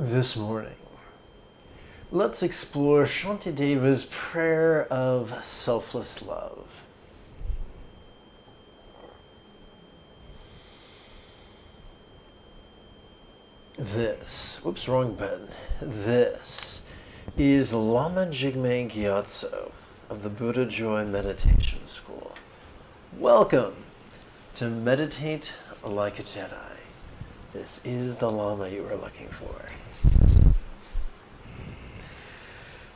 This morning, let's explore Shantideva's prayer of selfless love. This is Lama Jigme Gyatso of the Buddha Joy Meditation School. Welcome to Meditate Like a Jedi. This is the Lama you were looking for.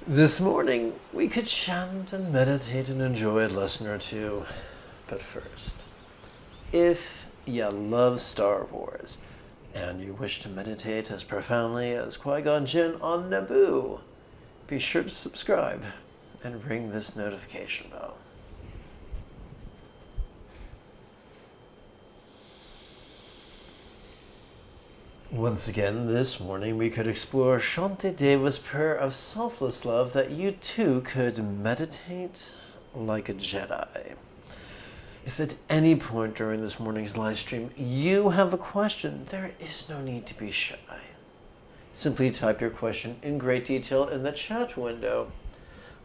This morning, we could chant and meditate and enjoy a lesson or two. But first, if you love Star Wars and you wish to meditate as profoundly as Qui-Gon Jinn on Naboo, be sure to subscribe and ring this notification bell. Once again, this morning we could explore Shantideva's prayer of selfless love that you too could meditate like a Jedi. If at any point during this morning's live stream you have a question, there is no need to be shy. Simply type your question in great detail in the chat window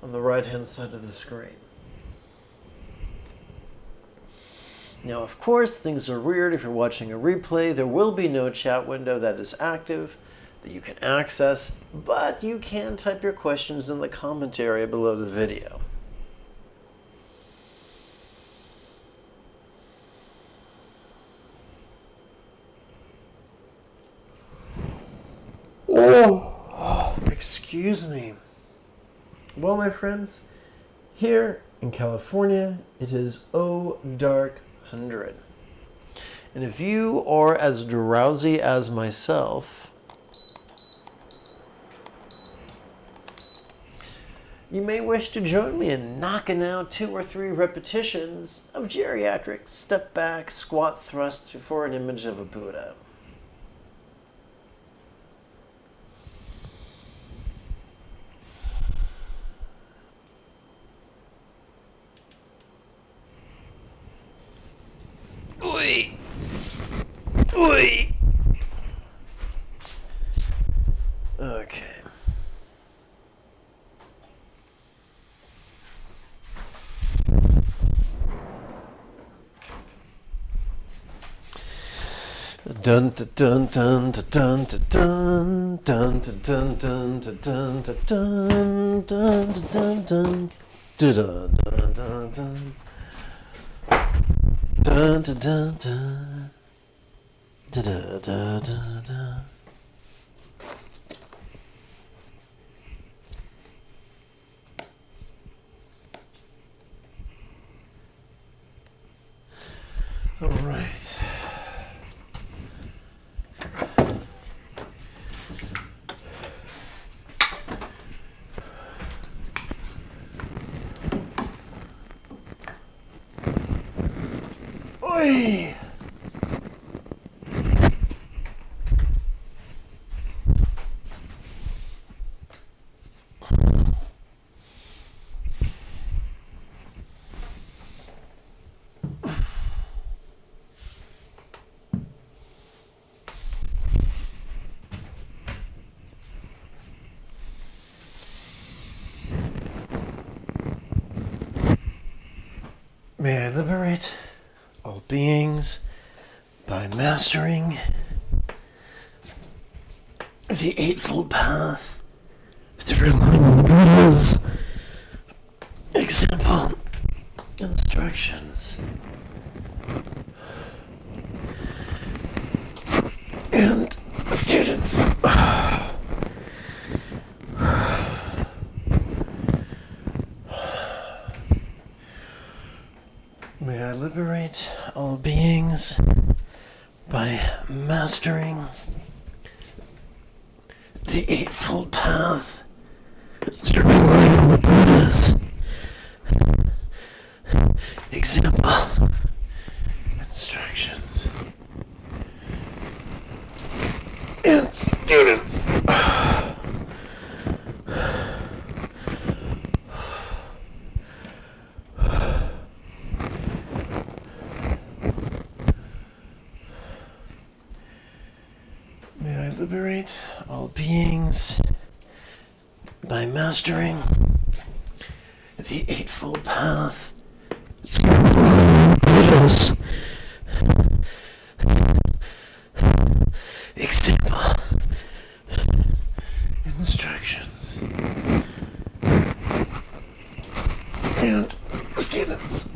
on the right-hand side of the screen. Now, of course, things are weird if you're watching a replay. There will be no chat window that is active that you can access, but you can type your questions in the comment area below the video. Oh, excuse me. Well, my friends, here in California, it is dark 100. And if you are as drowsy as myself, you may wish to join me in knocking out 2 or 3 repetitions of geriatric step back squat thrusts before an image of a Buddha. Oi! Oi! Okay. Dun dun dun dun dun dun dun dun dun dun dun dun dun dun dun dun dun dun dun dun. Dun dun dun dun da da da da da. All right. Oi! May I liberate all beings by mastering the Eightfold Path through Buddha's example instructions and students. May I liberate all beings by mastering the Eightfold Path through the Buddha's example instructions and students. May I liberate all beings by mastering the Eightfold Path. Buddha's example instructions and students.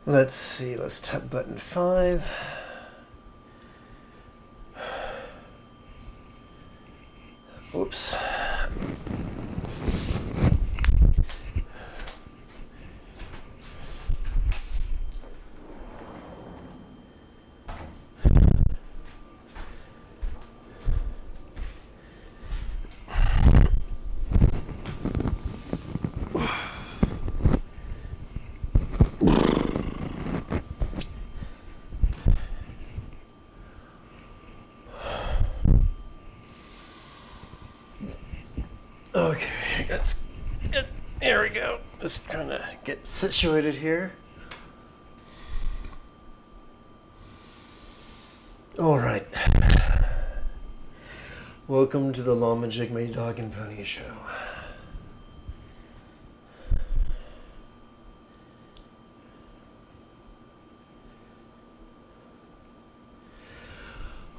Let's see, let's tap button 5. Oops. Okay, let's get, there we go. Just kind of get situated here. All right. Welcome to the Lama Jigme Dog and Pony Show.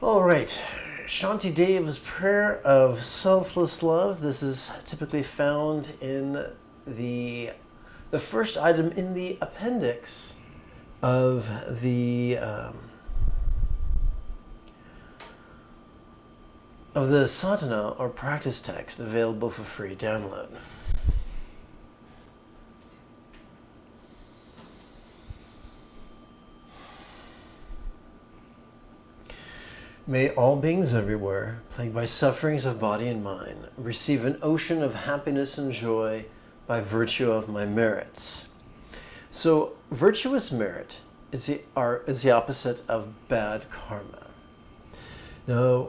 All right. Shantideva's prayer of selfless love. This is typically found in the first item in the appendix of the sadhana or practice text, available for free download. May all beings everywhere, plagued by sufferings of body and mind, receive an ocean of happiness and joy by virtue of my merits. So, virtuous merit is the opposite of bad karma. Now,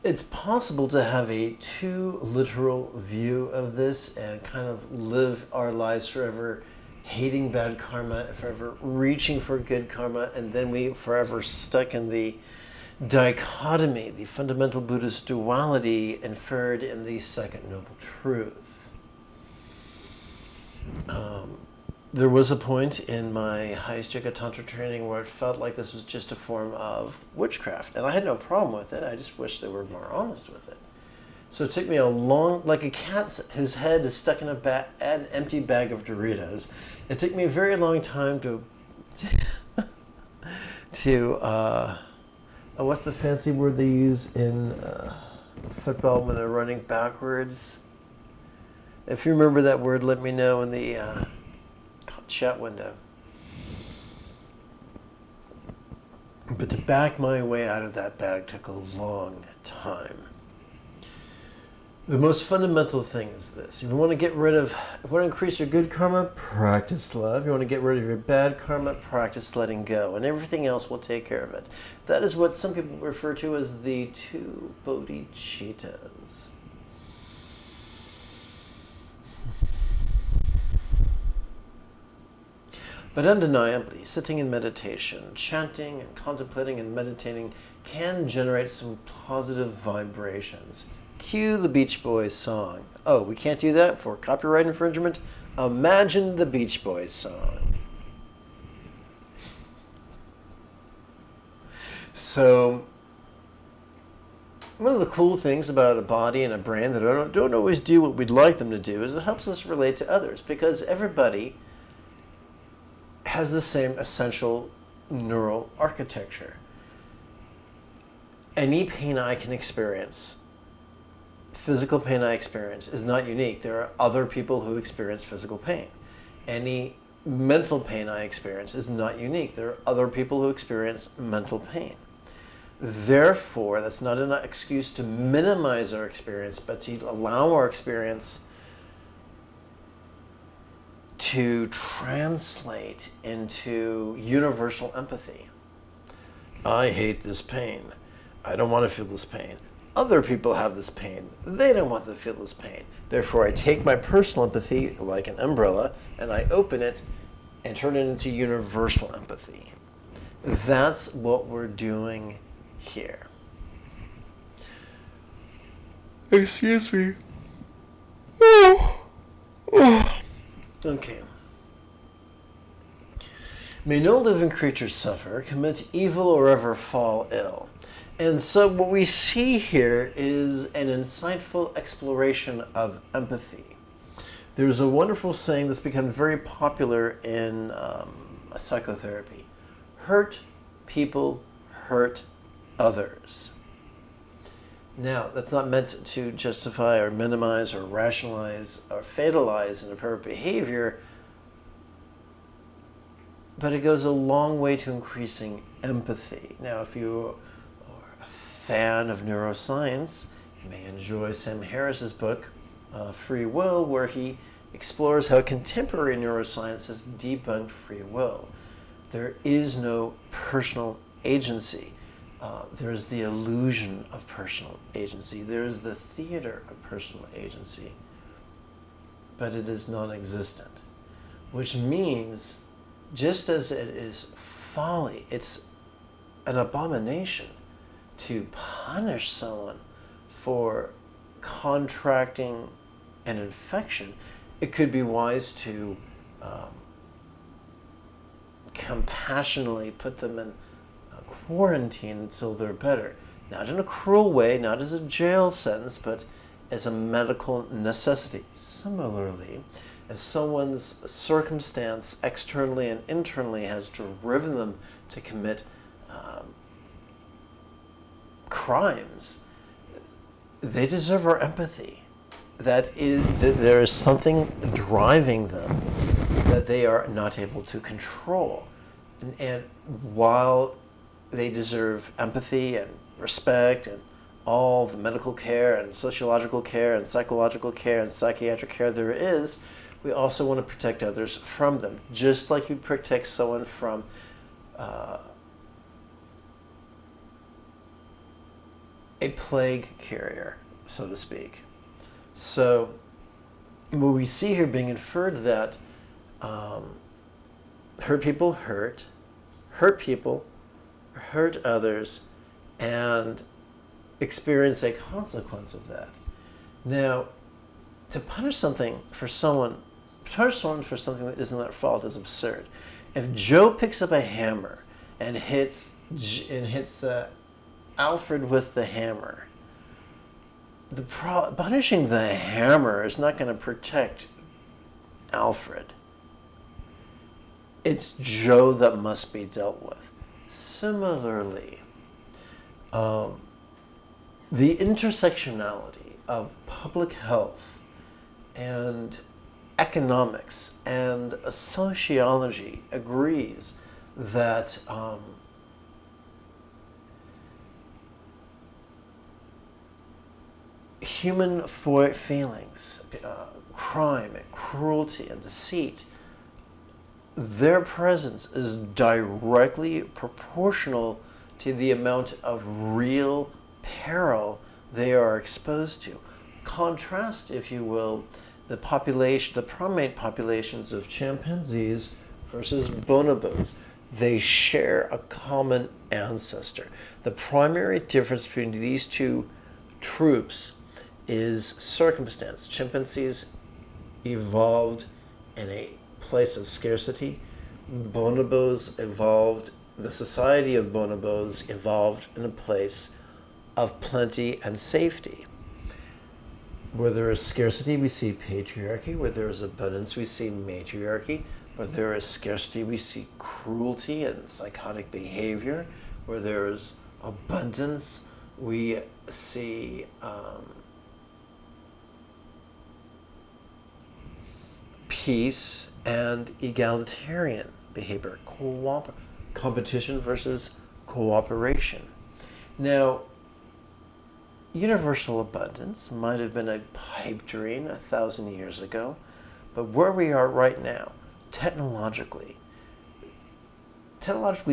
it's possible to have a too literal view of this and kind of live our lives forever hating bad karma, forever reaching for good karma, and then we forever stuck in the dichotomy, the fundamental Buddhist duality inferred in the Second Noble Truth. There was a point in my highest yoga tantra training where it felt like this was just a form of witchcraft, and I had no problem with it. I just wish they were more honest with it. So it took me a long, like a cat whose head is stuck in an empty bag of Doritos. It took me a very long time to what's the fancy word they use in football when they're running backwards? If you remember that word, let me know in the chat window. But to back my way out of that bag took a long time. The most fundamental thing is this. If you want to increase your good karma, practice love. If you want to get rid of your bad karma, practice letting go. And everything else will take care of it. That is what some people refer to as the two bodhicittas. But undeniably, sitting in meditation, chanting and contemplating and meditating can generate some positive vibrations. Cue the Beach Boys song. Oh, we can't do that for copyright infringement? Imagine the Beach Boys song. So, one of the cool things about a body and a brain that don't always do what we'd like them to do is it helps us relate to others, because everybody has the same essential neural architecture. any pain I can experience, physical pain I experience, is not unique. There are other people who experience physical pain. Any mental pain I experience is not unique. There are other people who experience mental pain. Therefore, that's not an excuse to minimize our experience, but to allow our experience to translate into universal empathy. I hate this pain. I don't want to feel this pain. Other people have this pain. They don't want to feel this pain. Therefore, I take my personal empathy like an umbrella and I open it and turn it into universal empathy. That's what we're doing here. Excuse me. Okay. May no living creature suffer, commit evil, or ever fall ill. And so what we see here is an insightful exploration of empathy. There's a wonderful saying that's become very popular in psychotherapy. Hurt people hurt others. Now, that's not meant to justify or minimize or rationalize or fatalize inappropriate behavior, but it goes a long way to increasing empathy. Now, if you are a fan of neuroscience, you may enjoy Sam Harris's book, Free Will, where he explores how contemporary neuroscience has debunked free will. There is no personal agency. There is the illusion of personal agency. There is the theater of personal agency, but it is non-existent, which means just as it is folly, it's an abomination to punish someone for contracting an infection. It could be wise to compassionately put them in quarantine until they're better. Not in a cruel way, not as a jail sentence, but as a medical necessity. Similarly, if someone's circumstance externally and internally has driven them to commit crimes, they deserve our empathy. That there is something driving them that they are not able to control. And while they deserve empathy and respect and all the medical care and sociological care and psychological care and psychiatric care there is, we also want to protect others from them, just like you protect someone from a plague carrier, so to speak. So what we see here being inferred that hurt people hurt people, hurt others, and experience a consequence of that. Now, to punish someone for something that isn't their fault is absurd. If Joe picks up a hammer and hits Alfred with the hammer, punishing the hammer is not going to protect Alfred. It's Joe that must be dealt with. Similarly, the intersectionality of public health and economics and sociology agrees that human feelings, crime, and cruelty, and deceit, their presence is directly proportional to the amount of real peril they are exposed to. Contrast, if you will, the primate populations of chimpanzees versus bonobos. They share a common ancestor. The primary difference between these two troops is circumstance. Chimpanzees evolved in a place of scarcity. The society of bonobos evolved in a place of plenty and safety. Where there is scarcity, we see patriarchy. Where there is abundance, we see matriarchy. Where there is scarcity, we see cruelty and psychotic behavior. Where there is abundance, We see peace and egalitarian behavior, competition versus cooperation. Now, universal abundance might have been a pipe dream 1,000 years ago, but where we are right now, technologically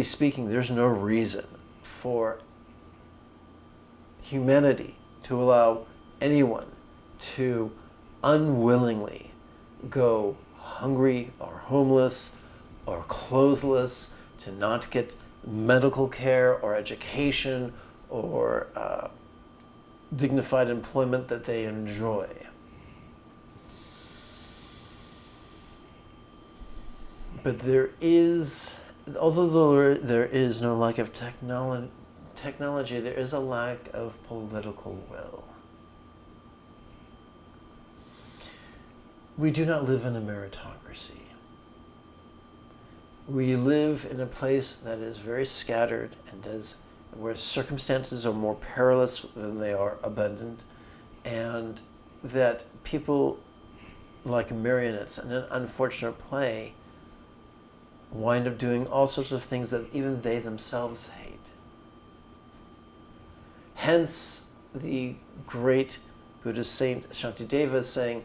speaking, there's no reason for humanity to allow anyone to unwillingly go hungry or homeless or clothless, to not get medical care or education or dignified employment that they enjoy. But there is, although there is no lack of technology, there is a lack of political will. We do not live in a meritocracy. We live in a place that is very scattered and where circumstances are more perilous than they are abundant, and that people, like marionettes in an unfortunate play, wind up doing all sorts of things that even they themselves hate. Hence, the great Buddhist saint Shantideva is saying,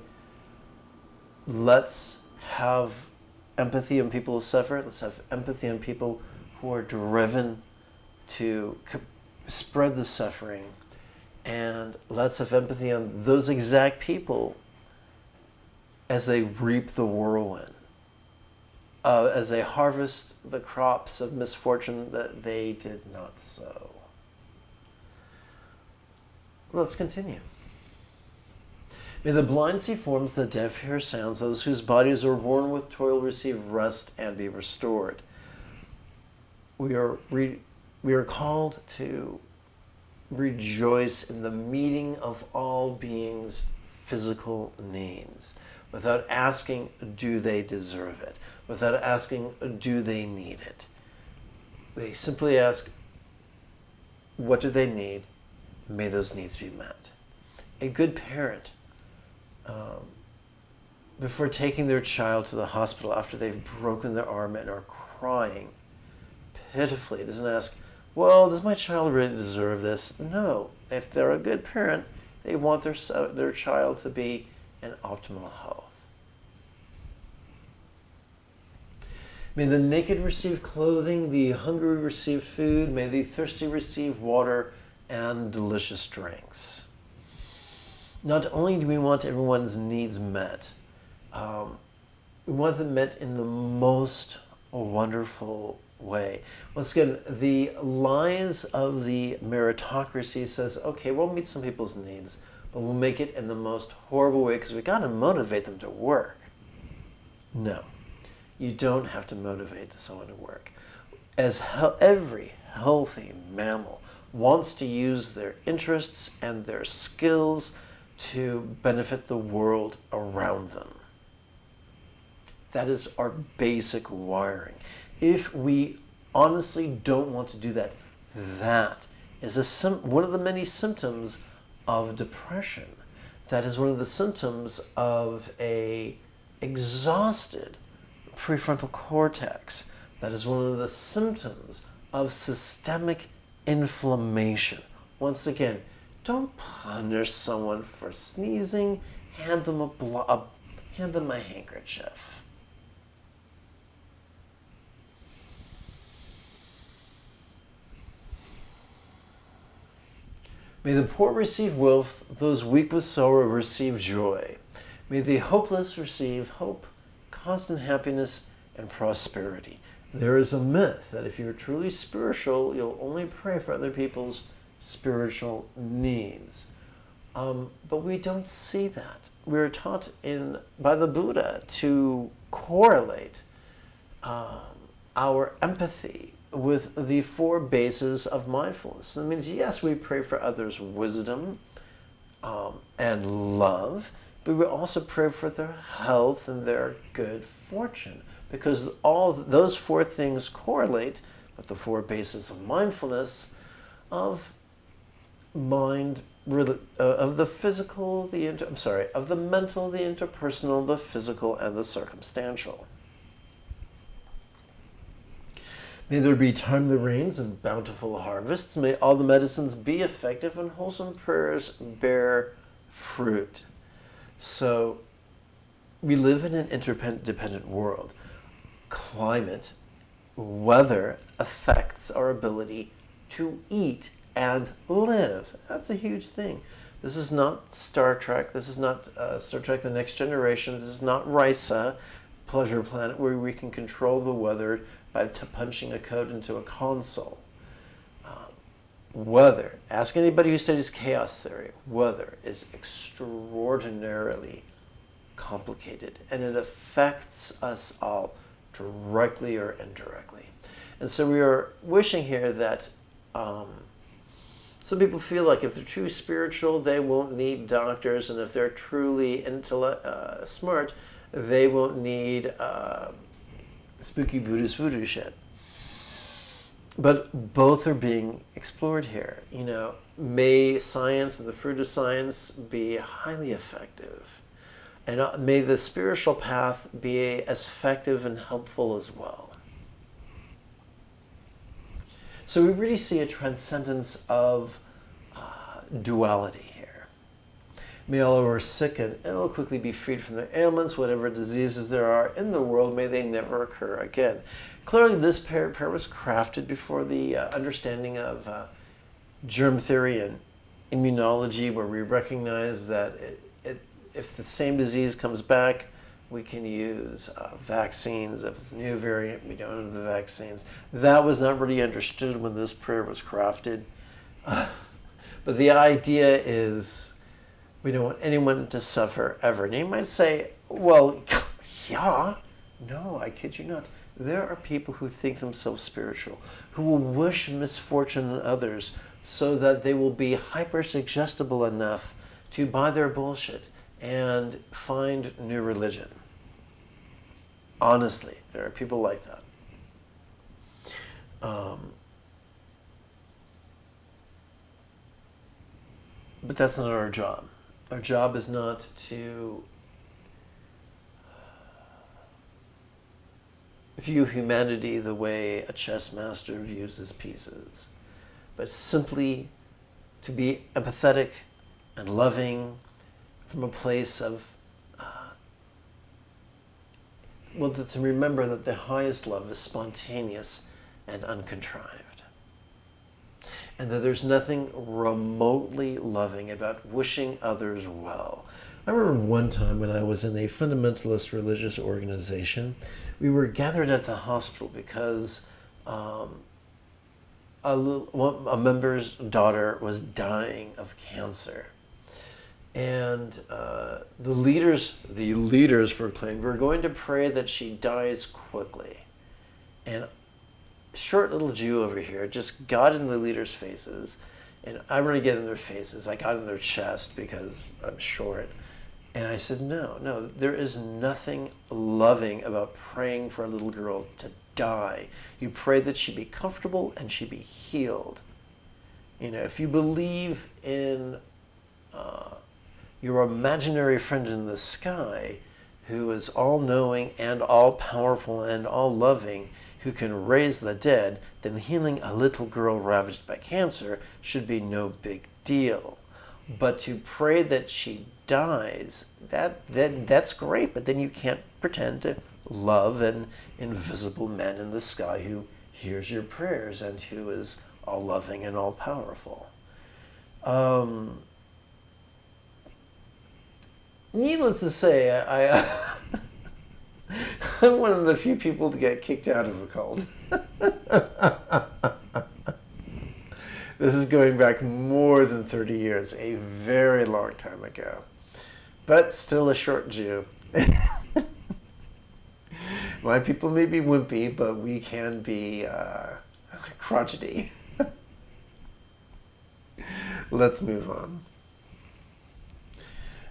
let's have empathy on people who suffer. Let's have empathy on people who are driven to spread the suffering. And let's have empathy on those exact people as they reap the whirlwind, as they harvest the crops of misfortune that they did not sow. Let's continue. May the blind see forms, the deaf hear sounds, those whose bodies are worn with toil receive rest and be restored. We are called to rejoice in the meeting of all beings' physical needs, without asking, do they deserve it? Without asking, do they need it? They simply ask, what do they need? May those needs be met. A good parent, before taking their child to the hospital after they've broken their arm and are crying pitifully, doesn't ask, well, does my child really deserve this? No. If they're a good parent, they want their child to be in optimal health. May the naked receive clothing, the hungry receive food, may the thirsty receive water and delicious drinks. Not only do we want everyone's needs met, we want them met in the most wonderful way. Once again, the lies of the meritocracy says, okay, we'll meet some people's needs, but we'll make it in the most horrible way because we got to motivate them to work. No, you don't have to motivate someone to work. As every healthy mammal wants to use their interests and their skills to benefit the world around them. That is our basic wiring. If we honestly don't want to do that, that is one of the many symptoms of depression. That is one of the symptoms of a exhausted prefrontal cortex. That is one of the symptoms of systemic inflammation. Once again, don't punish someone for sneezing. Hand them a handkerchief. May the poor receive wealth, those weak with sorrow receive joy. May the hopeless receive hope, constant happiness, and prosperity. There is a myth that if you're truly spiritual, you'll only pray for other people's spiritual needs. But we don't see that. We're taught by the Buddha to correlate our empathy with the 4 bases of mindfulness. That means, yes, we pray for others' wisdom and love, but we also pray for their health and their good fortune, because all those 4 things correlate with the 4 bases of mindfulness of mind, of the physical, of the mental, the interpersonal, the physical, and the circumstantial. May there be timely rains and bountiful harvests. May all the medicines be effective and wholesome prayers bear fruit. So we live in an interdependent world. Climate, weather affects our ability to eat and live. That's a huge thing. This is not Star Trek. This is not Star Trek The Next Generation. This is not Risa, Pleasure Planet, where we can control the weather by punching a code into a console. Weather. Ask anybody who studies chaos theory. Weather is extraordinarily complicated, and it affects us all directly or indirectly. And so we are wishing here that some people feel like if they're true spiritual, they won't need doctors, and if they're truly smart, they won't need spooky Buddhist voodoo shit. But both are being explored here. You know, may science and the fruit of science be highly effective. And may the spiritual path be as effective and helpful as well. So we really see a transcendence of duality here. May all who are sick and ill quickly be freed from their ailments. Whatever diseases there are in the world, may they never occur again. Clearly, this prayer was crafted before the understanding of germ theory and immunology, where we recognize that if the same disease comes back, we can use vaccines. If it's a new variant, we don't have the vaccines. That was not really understood when this prayer was crafted. But the idea is we don't want anyone to suffer ever. And you might say, well, yeah. No, I kid you not. There are people who think themselves spiritual, who will wish misfortune on others so that they will be hyper-suggestible enough to buy their bullshit and find new religion. Honestly, there are people like that. But that's not our job. Our job is not to view humanity the way a chess master views his pieces, but simply to be empathetic and loving from a place of, to remember that the highest love is spontaneous and uncontrived. And that there's nothing remotely loving about wishing others well. I remember one time when I was in a fundamentalist religious organization, we were gathered at the hospital because a member's daughter was dying of cancer. And the leaders proclaimed, we're going to pray that she dies quickly. And short little Jew over here just got in the leaders' faces, and I'm going to get in their faces. I got in their chest because I'm short. And I said, no, there is nothing loving about praying for a little girl to die. You pray that she be comfortable and she be healed. You know, if you believe in your imaginary friend in the sky who is all-knowing and all-powerful and all-loving, who can raise the dead, then healing a little girl ravaged by cancer should be no big deal. But to pray that she dies, that's great, but then you can't pretend to love an invisible man in the sky who hears your prayers and who is all-loving and all-powerful. Needless to say, I'm one of the few people to get kicked out of a cult. This is going back more than 30 years, a very long time ago. But still a short Jew. My people may be wimpy, but we can be crotchety. Let's move on.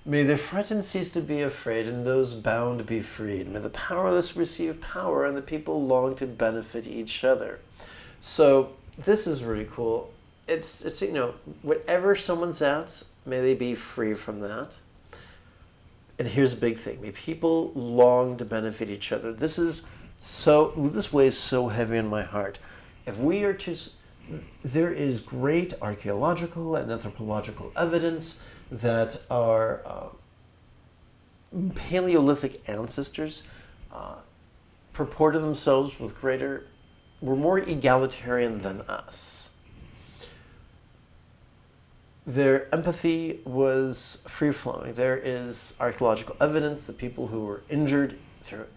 May the frightened cease to be afraid, and those bound be freed. May the powerless receive power, and the people long to benefit each other. So this is really cool. it's you know, whatever someone's at, may they be free from that. And here's a big thing: may people long to benefit each other. This weighs so heavy in my heart. If we are to, there is great archaeological and anthropological evidence that our Paleolithic ancestors purported themselves with were more egalitarian than us. Their empathy was free-flowing. There is archaeological evidence that people who were injured through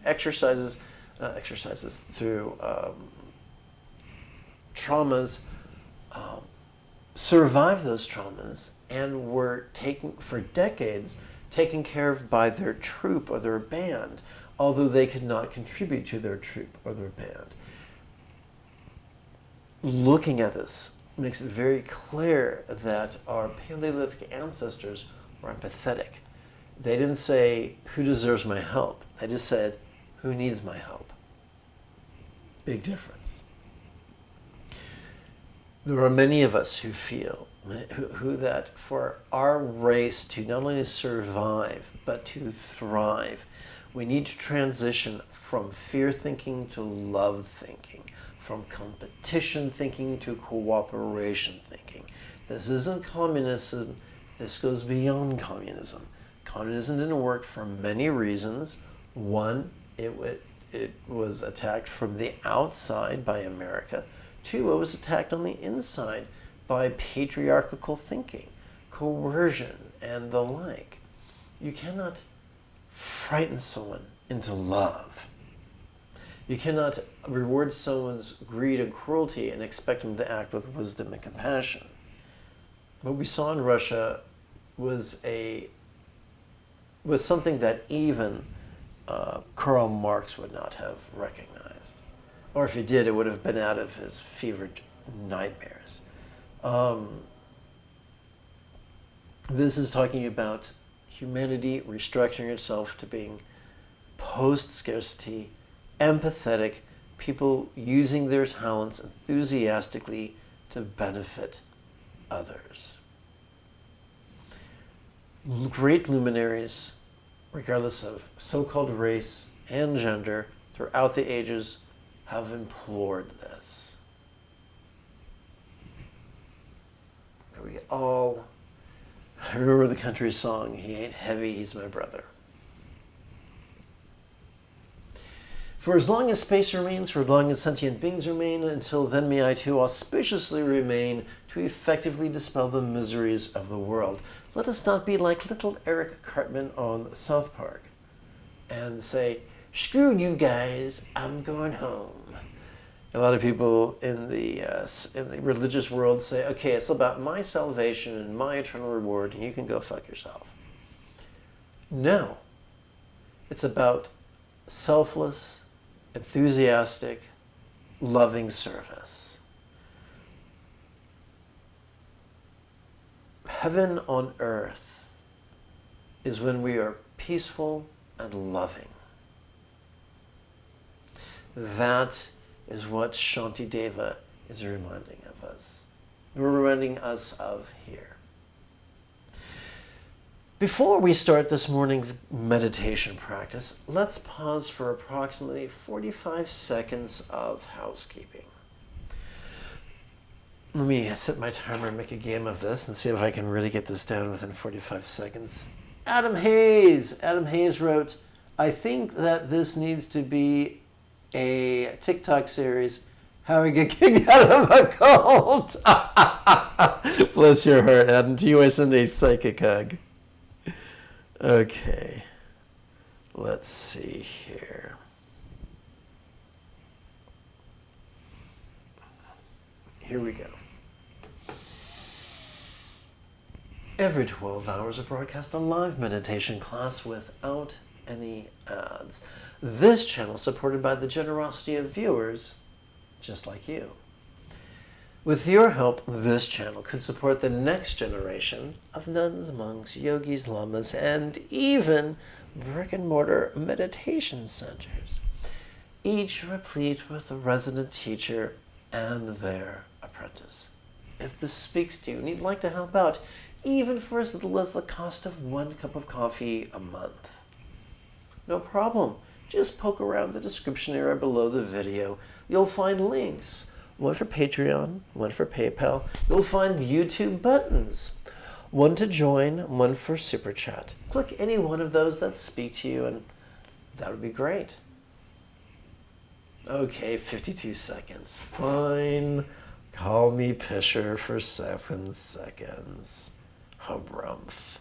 through traumas, survived those traumas and were for decades taken care of by their troupe or their band, although they could not contribute to their troupe or their band. Looking at this makes it very clear that our Paleolithic ancestors were empathetic. They didn't say, who deserves my help? They just said, who needs my help? Big difference. There are many of us who feel who that for our race to not only survive, but to thrive, we need to transition from fear thinking to love thinking, from competition thinking to cooperation thinking. This isn't communism. This goes beyond communism. Communism didn't work for many reasons. One, it was attacked from the outside by America. Two, it was attacked on the inside by patriarchal thinking, coercion, and the like. You cannot frighten someone into love. You cannot reward someone's greed and cruelty and expect them to act with wisdom and compassion. What we saw in Russia was something that even Karl Marx would not have recognized. Or if he did, it would have been out of his fevered nightmares. This is talking about humanity restructuring itself to being post-scarcity, empathetic, people using their talents enthusiastically to benefit others. Great luminaries, regardless of so-called race and gender, throughout the ages, have implored this. I remember the country song, "He ain't heavy, he's my brother." For as long as space remains, for as long as sentient beings remain, until then may I too auspiciously remain to effectively dispel the miseries of the world. Let us not be like little Eric Cartman on South Park and say, "Screw you guys, I'm going home." A lot of people in the religious world say, okay, it's about my salvation and my eternal reward, and you can go fuck yourself. No. It's about selfless, enthusiastic, loving service. Heaven on earth is when we are peaceful and loving. That is what Shantideva is reminding us of here. Before we start this morning's meditation practice, let's pause for approximately 45 seconds of housekeeping. Let me set my timer and make a game of this and see if I can really get this down within 45 seconds. Adam Hayes wrote, "I think that this needs to be a TikTok series, how we get kicked out of a cult." Bless your heart, Adam. To you I send a psychic hug. Okay. Let's see here. Here we go. Every 12 hours I broadcast a live meditation class without any ads. This channel is supported by the generosity of viewers just like you. With your help, this channel could support the next generation of nuns, monks, yogis, lamas, and even brick-and-mortar meditation centers, each replete with a resident teacher and their apprentice. if this speaks to you and you'd like to help out, even for as little as the cost of 1 cup of coffee a month. No problem. Just poke around the description area below the video. You'll find links. One for Patreon, one for PayPal. You'll find YouTube buttons. One to join, one for Super Chat. Click any one of those that speak to you and that would be great. Okay, 52 seconds. Fine. Call me Pisher for 7 seconds. Humprumph.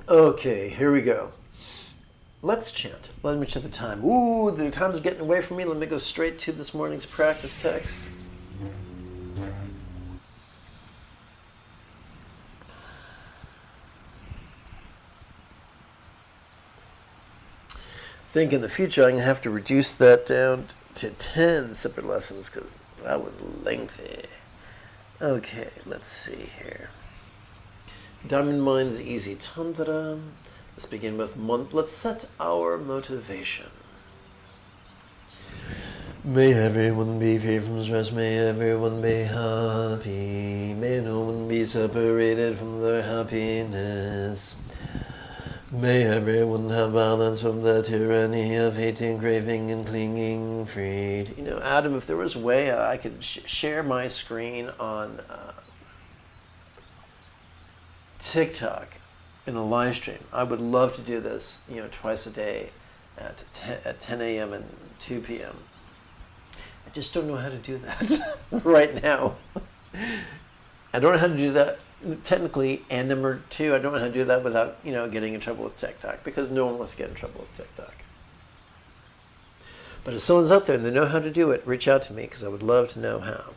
Okay, here we go. Let's chant. Let me check the time. Ooh, the time's getting away from me. Let me go straight to this morning's practice text. I think in the future I'm going to have to reduce that down to 10 separate lessons because that was lengthy. Okay, let's see here. Diamond Mind's Easy Tantra. Let's begin with let's set our motivation. May everyone be free from stress, may everyone be happy, may no one be separated from their happiness. May everyone have balance from the tyranny of hating, craving, and clinging freed. You know, Adam, if there was a way I could share my screen on TikTok in a live stream, I would love to do this, you know, twice a day at 10 a.m. and 2 p.m. I just don't know how to do that right now. I don't know how to do that technically, and number 2, I don't know how to do that without, you know, getting in trouble with TikTok, because no one wants to get in trouble with TikTok. But if someone's out there and they know how to do it, reach out to me, because I would love to know how.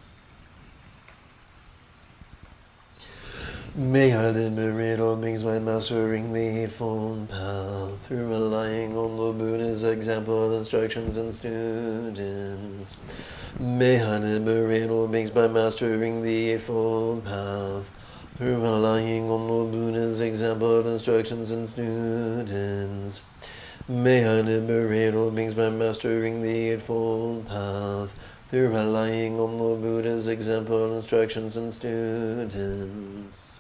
May I liberate all beings by mastering the Eightfold Path through relying on the Buddha's example, instructions, and students. May I liberate all beings by mastering the Eightfold Path through relying on the Buddha's example, instructions, and students. May I liberate all beings by mastering the Eightfold Path through relying on the Buddha's example, instructions, and students.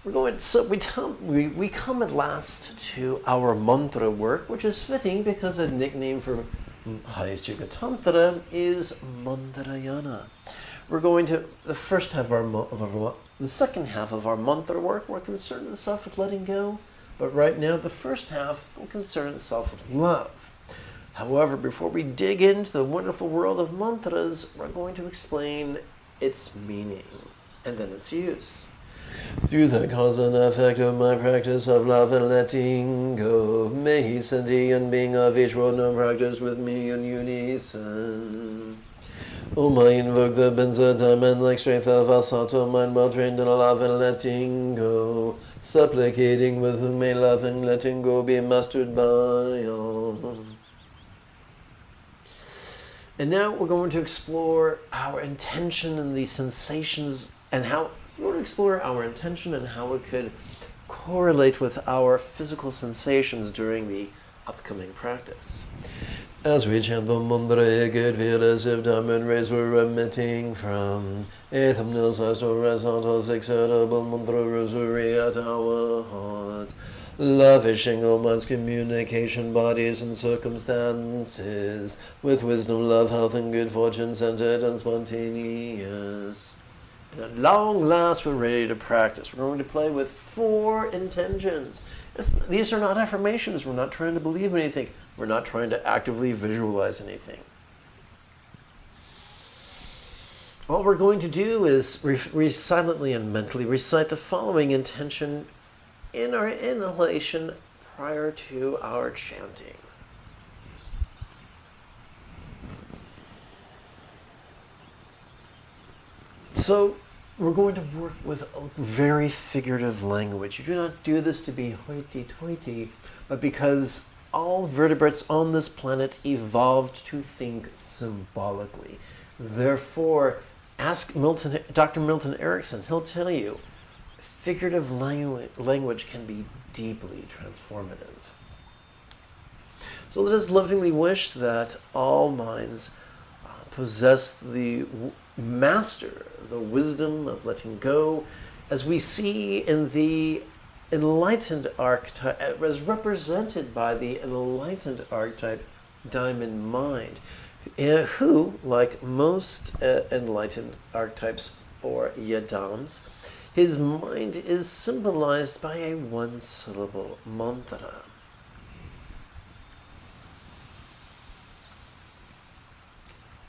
We come at last to our mantra work, which is fitting because a nickname for highest yoga tantra is mantrayana. We're going to the second half of our mantra work. We're concerned itself with letting go, but right now the first half will concern itself with love. However, before we dig into the wonderful world of mantras, we're going to explain its meaning and then its use. Through the cause and effect of my practice of love and letting go, may he sentient being of each world know practice with me in unison. I invoke the Benza diamond like strength of Asato, mind well trained in love and letting go, supplicating with whom may love and letting go be mastered by all. And now we're going to explore our intention and the sensations and how we're going to explore our intention and how it could correlate with our physical sensations during the upcoming practice. As we chant the mantra, it could feel as if diamond rays were emitting from a thumbnail size horizontal exertable mantra rosary at our heart, lavishing all minds, communication, bodies, and circumstances with wisdom, love, health, and good fortune, centered and spontaneous. And at long last, we're ready to practice. We're going to play with 4 intentions. These are not affirmations. We're not trying to believe anything. We're not trying to actively visualize anything. All we're going to do is silently and mentally recite the following intention in our inhalation prior to our chanting. So we're going to work with a very figurative language. You do not do this to be hoity-toity, but because all vertebrates on this planet evolved to think symbolically. Therefore, ask Dr. Milton Erickson. He'll tell you, figurative language can be deeply transformative. So let us lovingly wish that all minds possess the master, the wisdom of letting go, as we see in the enlightened archetype, as represented by the enlightened archetype Diamond Mind, who, like most enlightened archetypes or yadams, his mind is symbolized by a one-syllable mantra.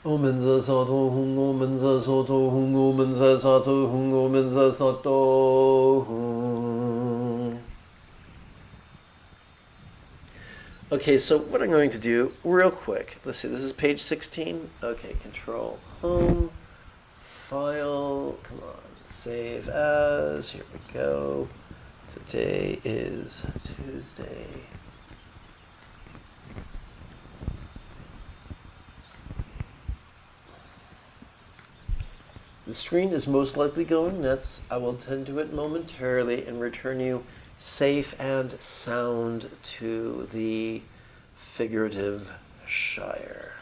Omenza sato hung, omenza soto hung, omenza sato hung, omenza sato hung. Okay, so what I'm going to do real quick, let's see, this is page 16. Okay, Control Home, File, come on, Save As, here we go. Today is Tuesday. The screen is most likely going nuts. I will tend to it momentarily and return you safe and sound to the figurative Shire.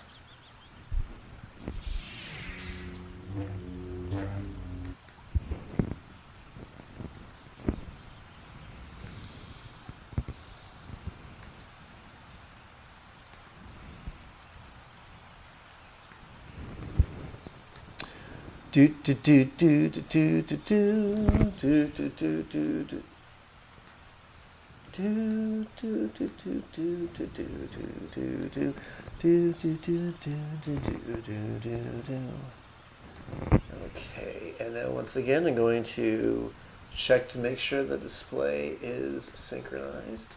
Do do do do do do do do do do do do. Do do do do do do do do do do do do do do do. Okay, and now once again I'm going to check to make sure the display is synchronized.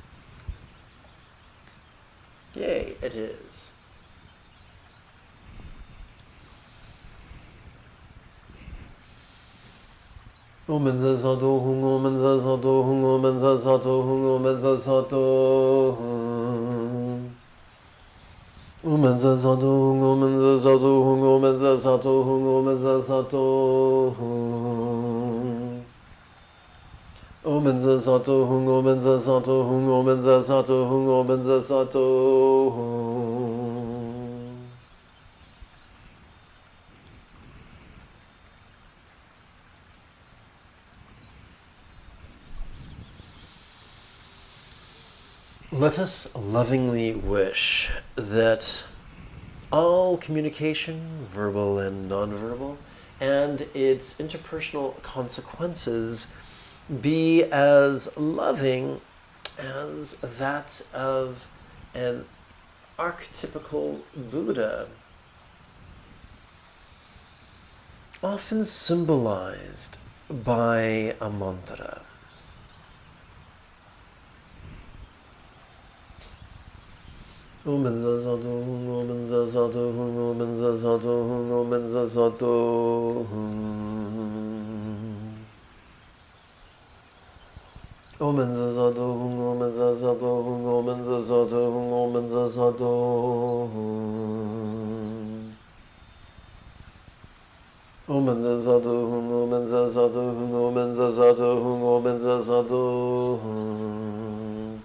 Yay, it is. Omenza sato hung, omenza sato hung, omenza sato hung, omenza sato hung. Omenza sato hung, omenza sato hung, omenza sato hung, omenza sato hung. Omenza sato hung, omenza sato hung, omenza sato hung, omenza sato hung. Let us lovingly wish that all communication, verbal and nonverbal, and its interpersonal consequences be as loving as that of an archetypical Buddha, often symbolized by a mantra. Omenza sato hung, omenza sato hung, omenza sato hung, omenza sato hung. Omenza sato hung, omenza sato hung, omenza sato hung, omenza sato hung. Omenza sato hung, omenza sato hung, omenza sato hung, omenza sato hung.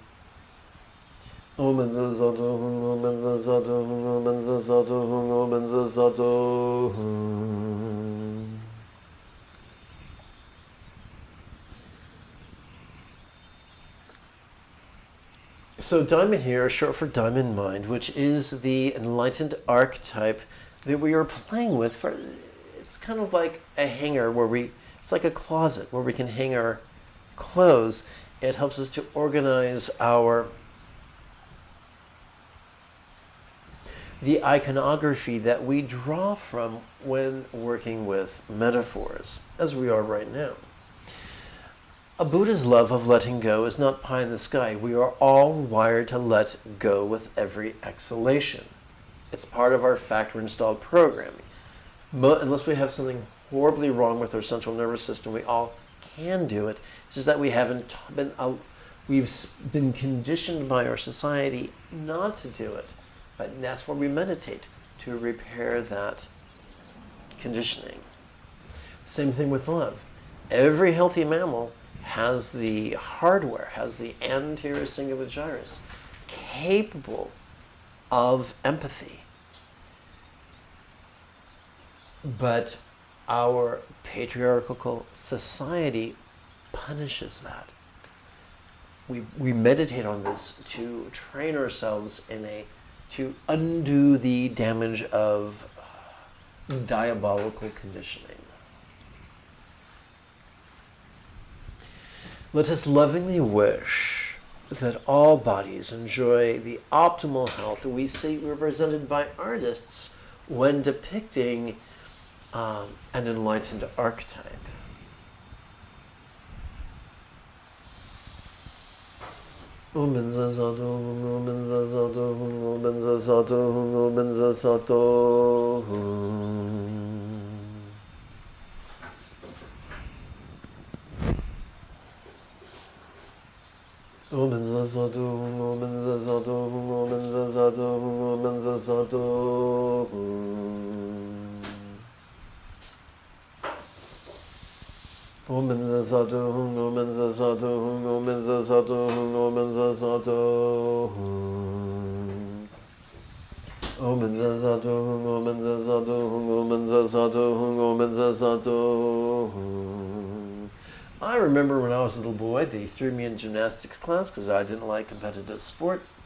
Omenza sato hung, omenza sato hung, omenza sato hung, omenza sato hung. So Diamond here is short for Diamond Mind, which is the enlightened archetype that we are playing with. It's kind of like a hanger it's like a closet where we can hang our clothes. It helps us to organize the iconography that we draw from when working with metaphors, as we are right now. A Buddha's love of letting go is not pie in the sky. We are all wired to let go with every exhalation. It's part of our factory-installed programming. Unless we have something horribly wrong with our central nervous system, we all can do it. It's just that we haven't been We've been conditioned by our society not to do it, but that's why we meditate, to repair that conditioning. Same thing with love. Every healthy mammal has the hardware, has the anterior cingulate gyrus, capable of empathy. But our patriarchal society punishes that. We meditate on this to train ourselves to undo the damage of diabolical conditioning. Let us lovingly wish that all bodies enjoy the optimal health that we see represented by artists when depicting an enlightened archetype. I remember when I was a little boy, they threw me in gymnastics class because I didn't like competitive sports.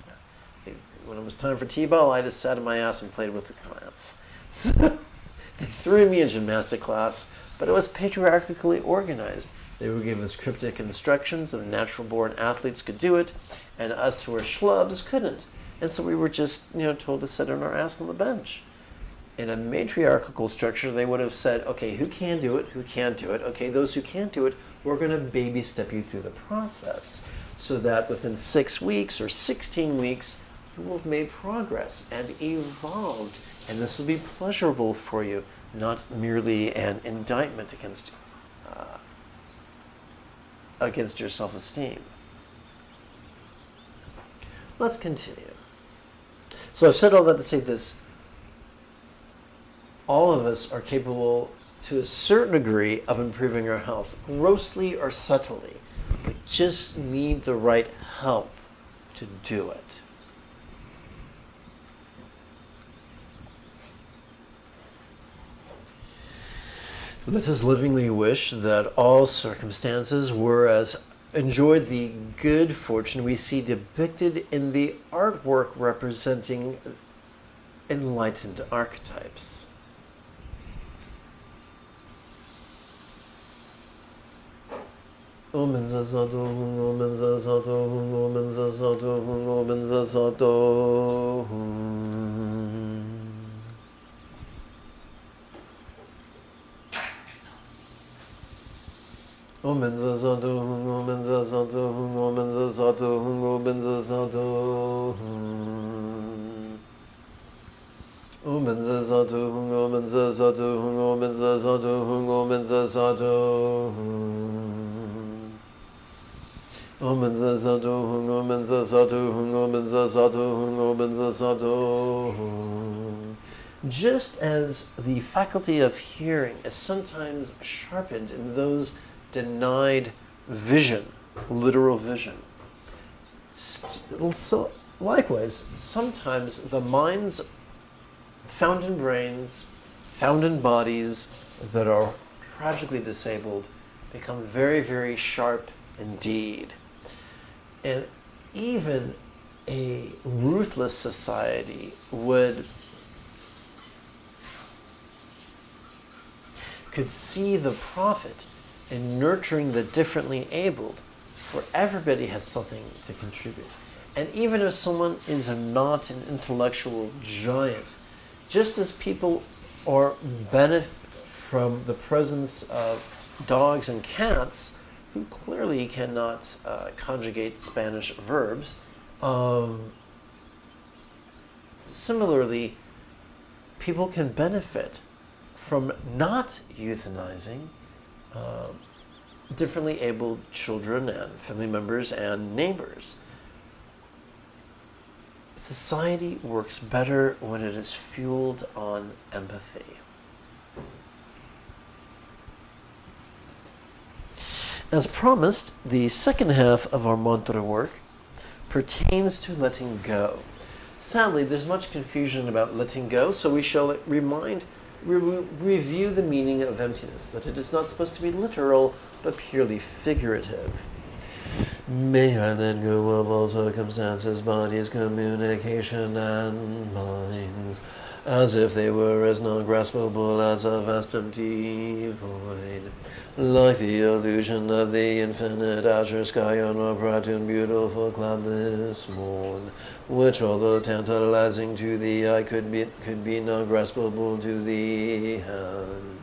When it was time for t-ball, I just sat on my ass and played with the plants. So they threw me in gymnastics class, but it was patriarchally organized. They would give us cryptic instructions, and the natural-born athletes could do it, and us who were schlubs couldn't. And so we were just, told to sit on our ass on the bench. In a matriarchal structure, they would have said, okay, who can do it, who can't do it? Okay, those who can't do it, we're going to baby step you through the process so that within 6 weeks or 16 weeks, you will have made progress and evolved, and this will be pleasurable for you, not merely an indictment against your self-esteem. Let's continue. So I've said all that to say this. All of us are capable, to a certain degree, of improving our health, grossly or subtly. We just need the right help to do it. Let us livingly wish that all circumstances were as enjoyed the good fortune we see depicted in the artwork representing enlightened archetypes. Just as the faculty of hearing is sometimes sharpened in those denied vision, literal vision, so likewise, sometimes the minds found in brains, found in bodies that are tragically disabled, become very, very sharp indeed. And even a ruthless society could see the profit in nurturing the differently abled, for everybody has something to contribute. And even if someone is not an intellectual giant, just as people benefit from the presence of dogs and cats, who clearly cannot conjugate Spanish verbs, similarly, people can benefit from not euthanizing differently abled children and family members and neighbors. Society works better when it is fueled on empathy. As promised, the second half of our mantra work pertains to letting go. Sadly, there's much confusion about letting go, so we shall review the meaning of emptiness, that it is not supposed to be literal, but purely figurative. May I let go of all circumstances, bodies, communication, and minds, as if they were as non-graspable as a vast empty void, like the illusion of the infinite azure sky on a bright and beautiful cloudless morn, which, although tantalizing to the eye, could be non-graspable to the hand.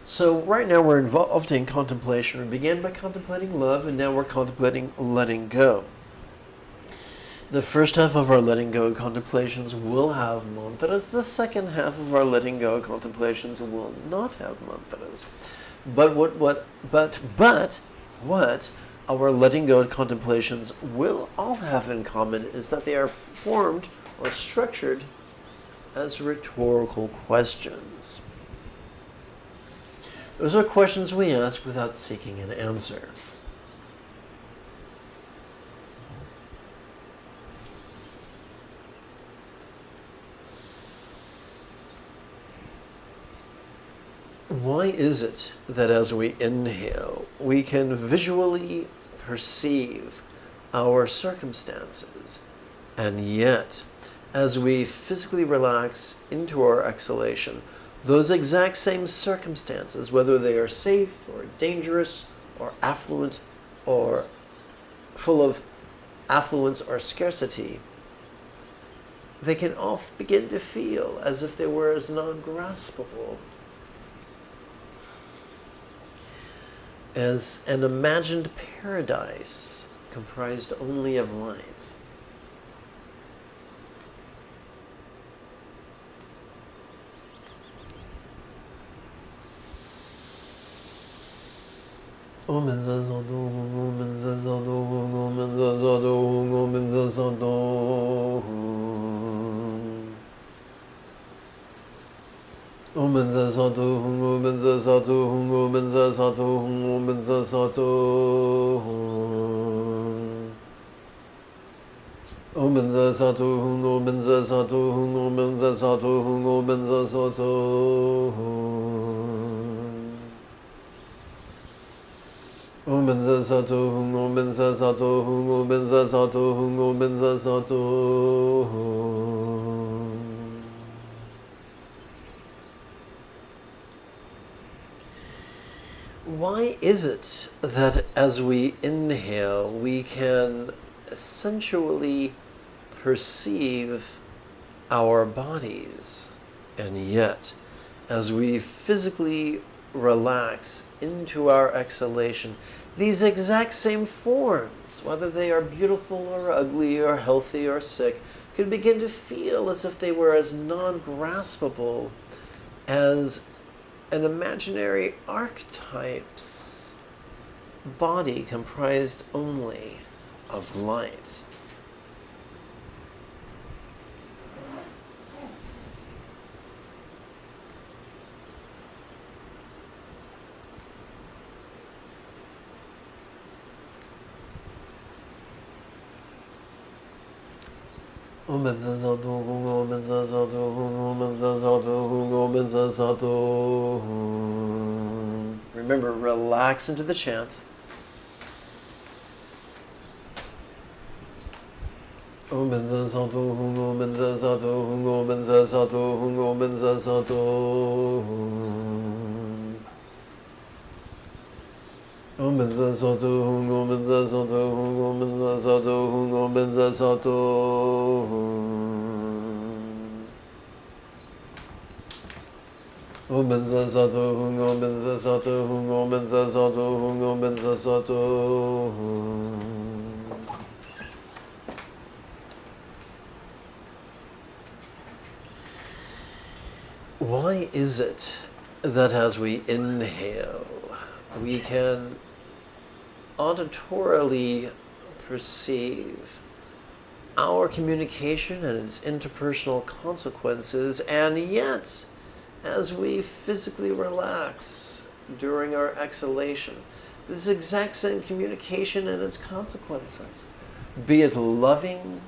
So right now we're involved in contemplation. We began by contemplating love, and now we're contemplating letting go. The first half of our letting go contemplations will have mantras. The second half of our letting go contemplations will not have mantras. But what our letting go contemplations will all have in common is that they are formed or structured as rhetorical questions. Those are questions we ask without seeking an answer. Why is it that as we inhale, we can visually perceive our circumstances, and yet, as we physically relax into our exhalation, those exact same circumstances, whether they are safe or dangerous or affluent or full of affluence or scarcity, they can all begin to feel as if they were as non-graspable as an imagined paradise comprised only of light. Om Zazado, Om Zazado, Om Zazado, Om Zazado. Om Zazado, Om Zazado, Om Zazado, Om Zazado. Om Zazado, Om Zazado, Om Zazado, Om Zazado. Om Zazado, Om Zazado, Om Zazado, Om Zazado. Why is it that as we inhale, we can sensually perceive our bodies, and yet, as we physically relax into our exhalation, these exact same forms, whether they are beautiful or ugly or healthy or sick, could begin to feel as if they were as non-graspable as an imaginary archetype's body comprised only of light. Remember, relax into the chant. Om benza sato hung, om benza sato hung, om benza sato hung, om benza sato hung. Why is it that as we inhale, we can auditorily perceive our communication and its interpersonal consequences, and yet, as we physically relax during our exhalation, this exact same communication and its consequences, be it loving,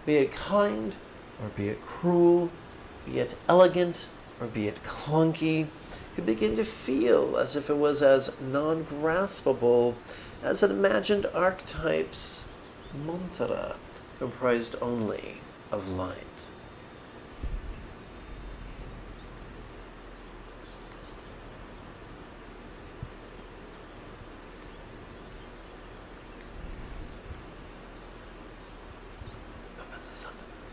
be it kind, or be it cruel, be it elegant, or be it clunky, you begin to feel as if it was as non-graspable as an imagined archetype's mantra comprised only of light.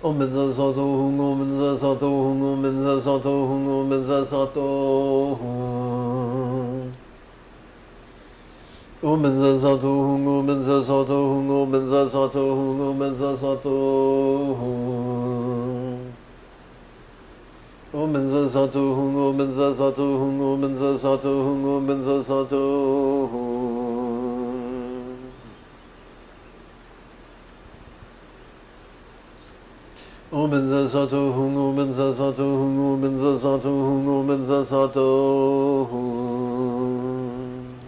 Om benza sato hung, om benza sato hung, om benza sato hung, om benza sato hung. Om benza sato hung, om benza sato hung, om benza sato hung, om benza sato hung. Om benza sato hung, om benza sato hung, om benza sato hung, om benza sato hung. Om benza sato hung, om benza sato hung, om benza sato hung, om benza sato hung.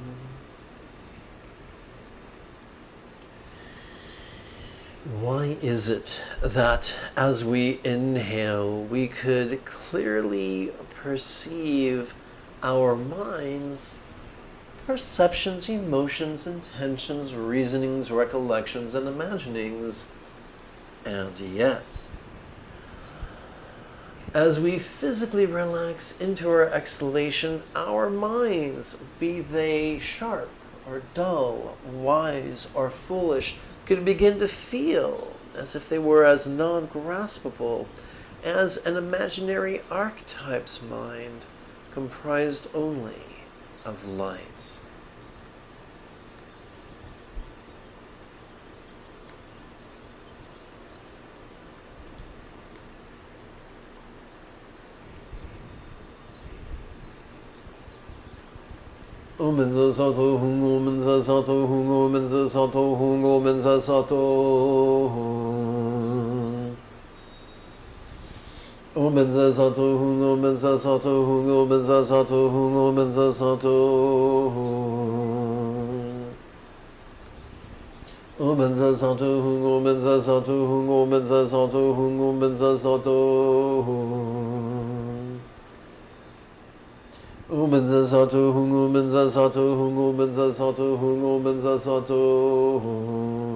Why is it that as we inhale, we could clearly perceive our minds, perceptions, emotions, intentions, reasonings, recollections, and imaginings, and yet, as we physically relax into our exhalation, our minds, be they sharp or dull, wise or foolish, could begin to feel as if they were as non-graspable as an imaginary archetype's mind comprised only of light. Om benza sato hung, om benza sato hung, om benza sato hung, om benza sato hung. Om benza sato hung, om benza sato hung, om benza sato hung, om benza sato hung. Om benza sato hung, om benza sato hung, om benza sato hung, om benza sato hung. Om benza sato hung, om benza sato hung, om benza sato hung, om benza sato hung.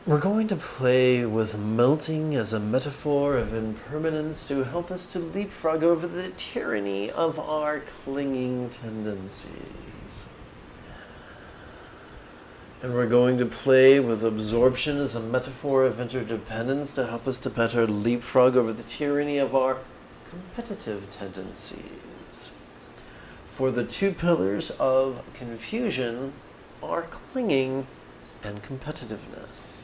We're going to play with melting as a metaphor of impermanence to help us to leapfrog over the tyranny of our clinging tendencies. And we're going to play with absorption as a metaphor of interdependence to help us to better leapfrog over the tyranny of our competitive tendencies. For the two pillars of confusion are clinging and competitiveness.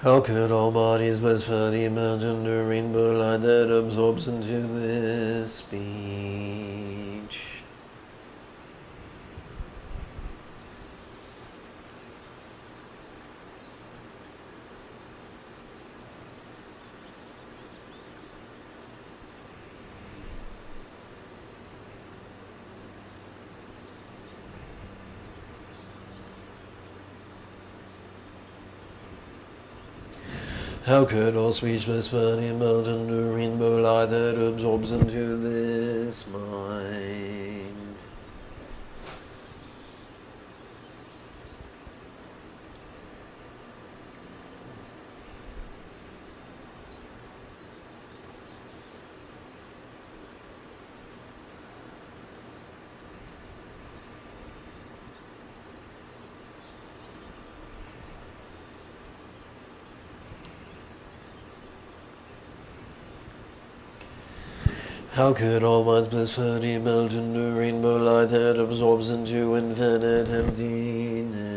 How could all bodies blissfully imagine a rainbow light that absorbs into this speech? How could all speechless funny melt into a rainbow light that absorbs into this mind? How could all minds blissfully melt into a rainbow light that absorbs into infinite emptiness?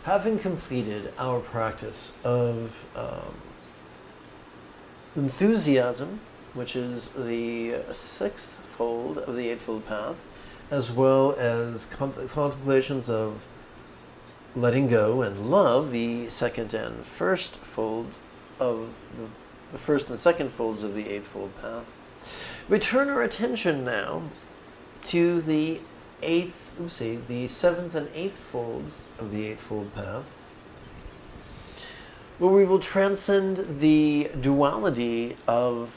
Having completed our practice of enthusiasm, which is the sixth fold of the Eightfold Path, as well as contemplations of letting go and love, the second and first folds of the first and second folds of the Eightfold Path, we turn our attention now to the seventh and eighth folds of the Eightfold Path, where we will transcend the duality of,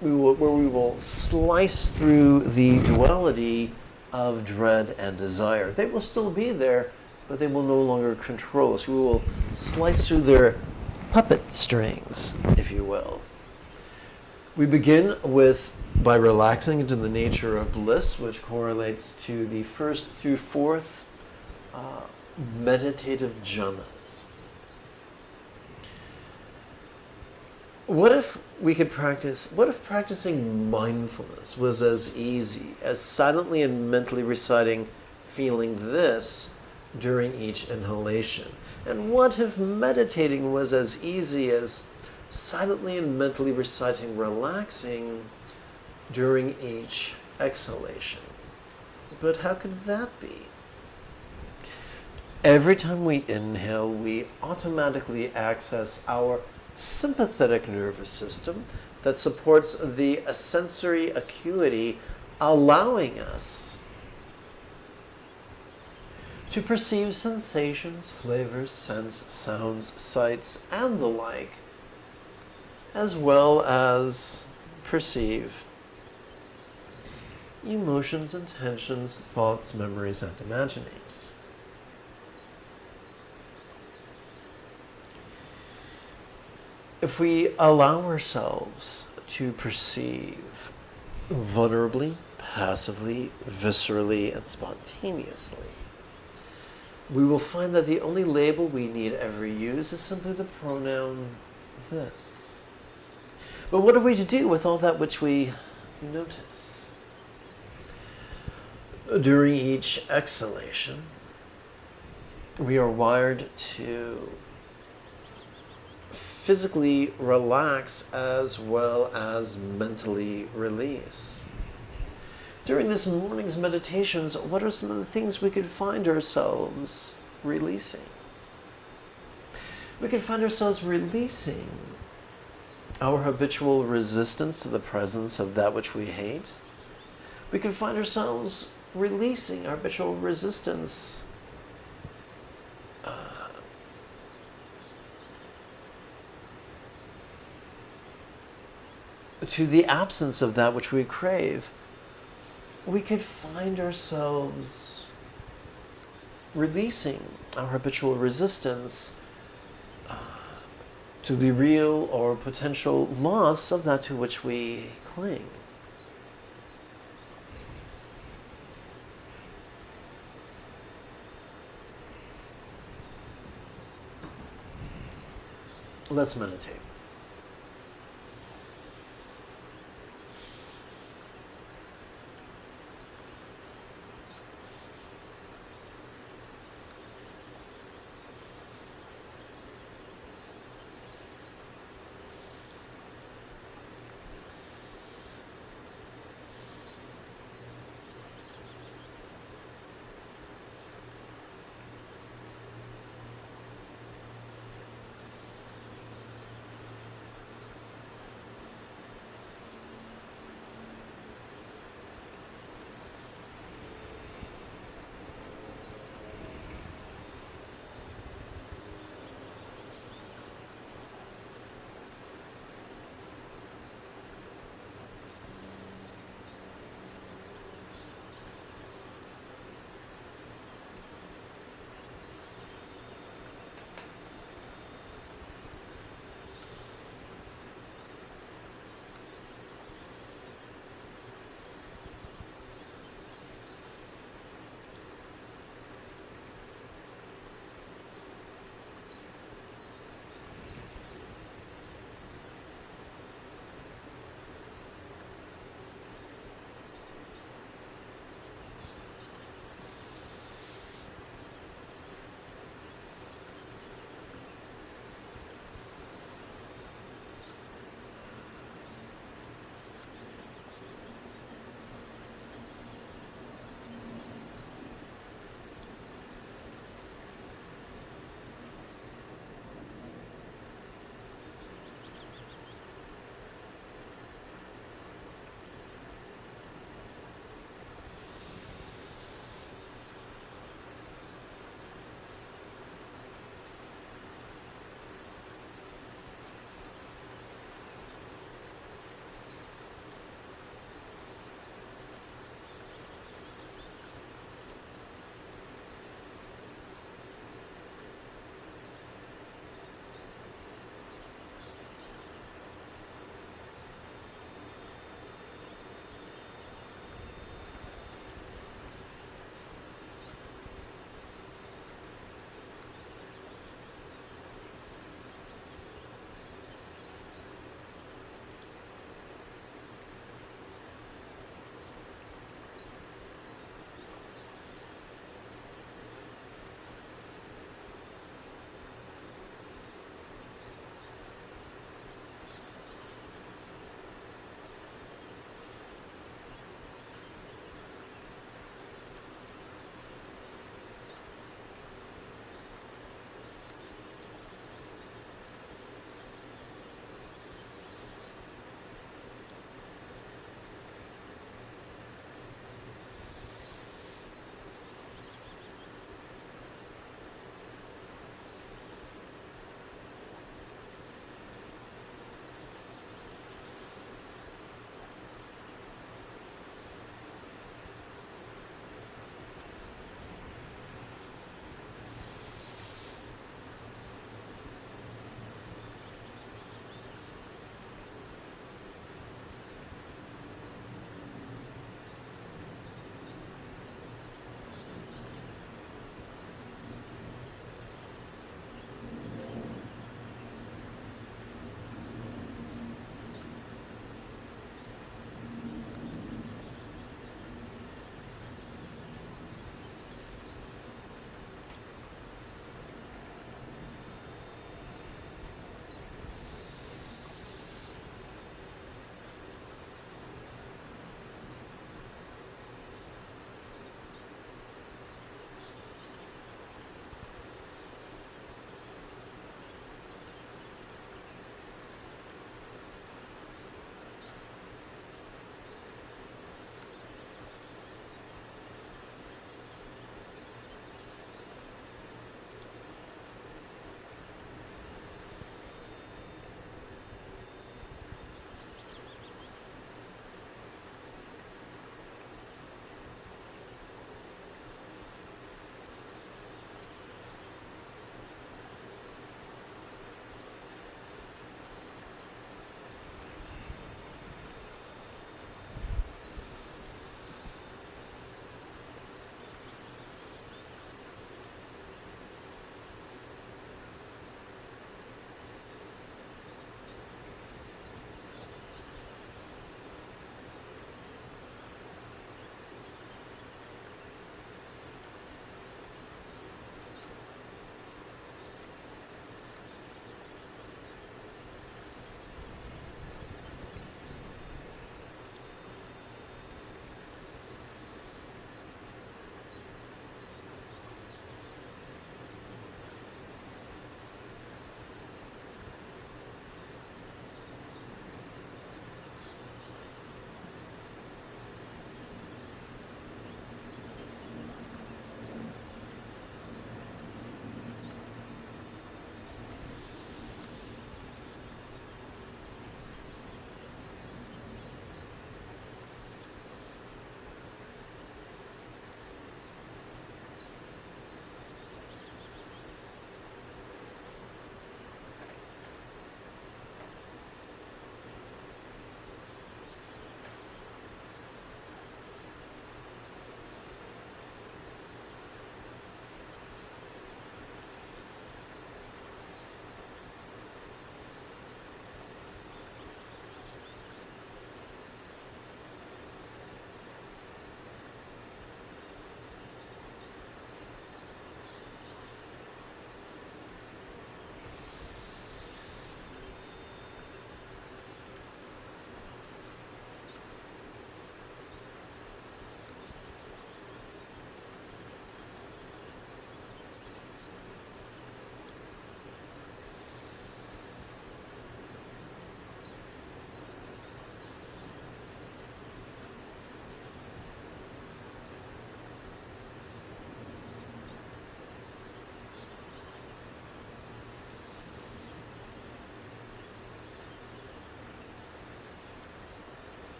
where we will slice through the duality of dread and desire. They will still be there, but they will no longer control us. We will slice through their puppet strings, if you will. We begin by relaxing into the nature of bliss, which correlates to the first through fourth meditative jhanas. What if practicing mindfulness was as easy as silently and mentally reciting feeling this during each inhalation? And what if meditating was as easy as silently and mentally reciting relaxing during each exhalation? But how could that be? Every time we inhale, we automatically access our sympathetic nervous system that supports the sensory acuity, allowing us to perceive sensations, flavors, scents, sounds, sights, and the like, as well as perceive emotions, intentions, thoughts, memories, and imaginings. If we allow ourselves to perceive vulnerably, passively, viscerally, and spontaneously, we will find that the only label we need ever use is simply the pronoun this. But what are we to do with all that which we notice? During each exhalation, we are wired to physically relax as well as mentally release. During this morning's meditations, what are some of the things we could find ourselves releasing? We could find ourselves releasing our habitual resistance to the presence of that which we hate. We could find ourselves releasing our habitual resistance to the absence of that which we crave. We could find ourselves releasing our habitual resistance to the real or potential loss of that to which we cling. Let's meditate.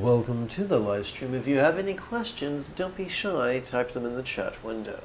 Welcome to the live stream. If you have any questions, don't be shy, type them in the chat window.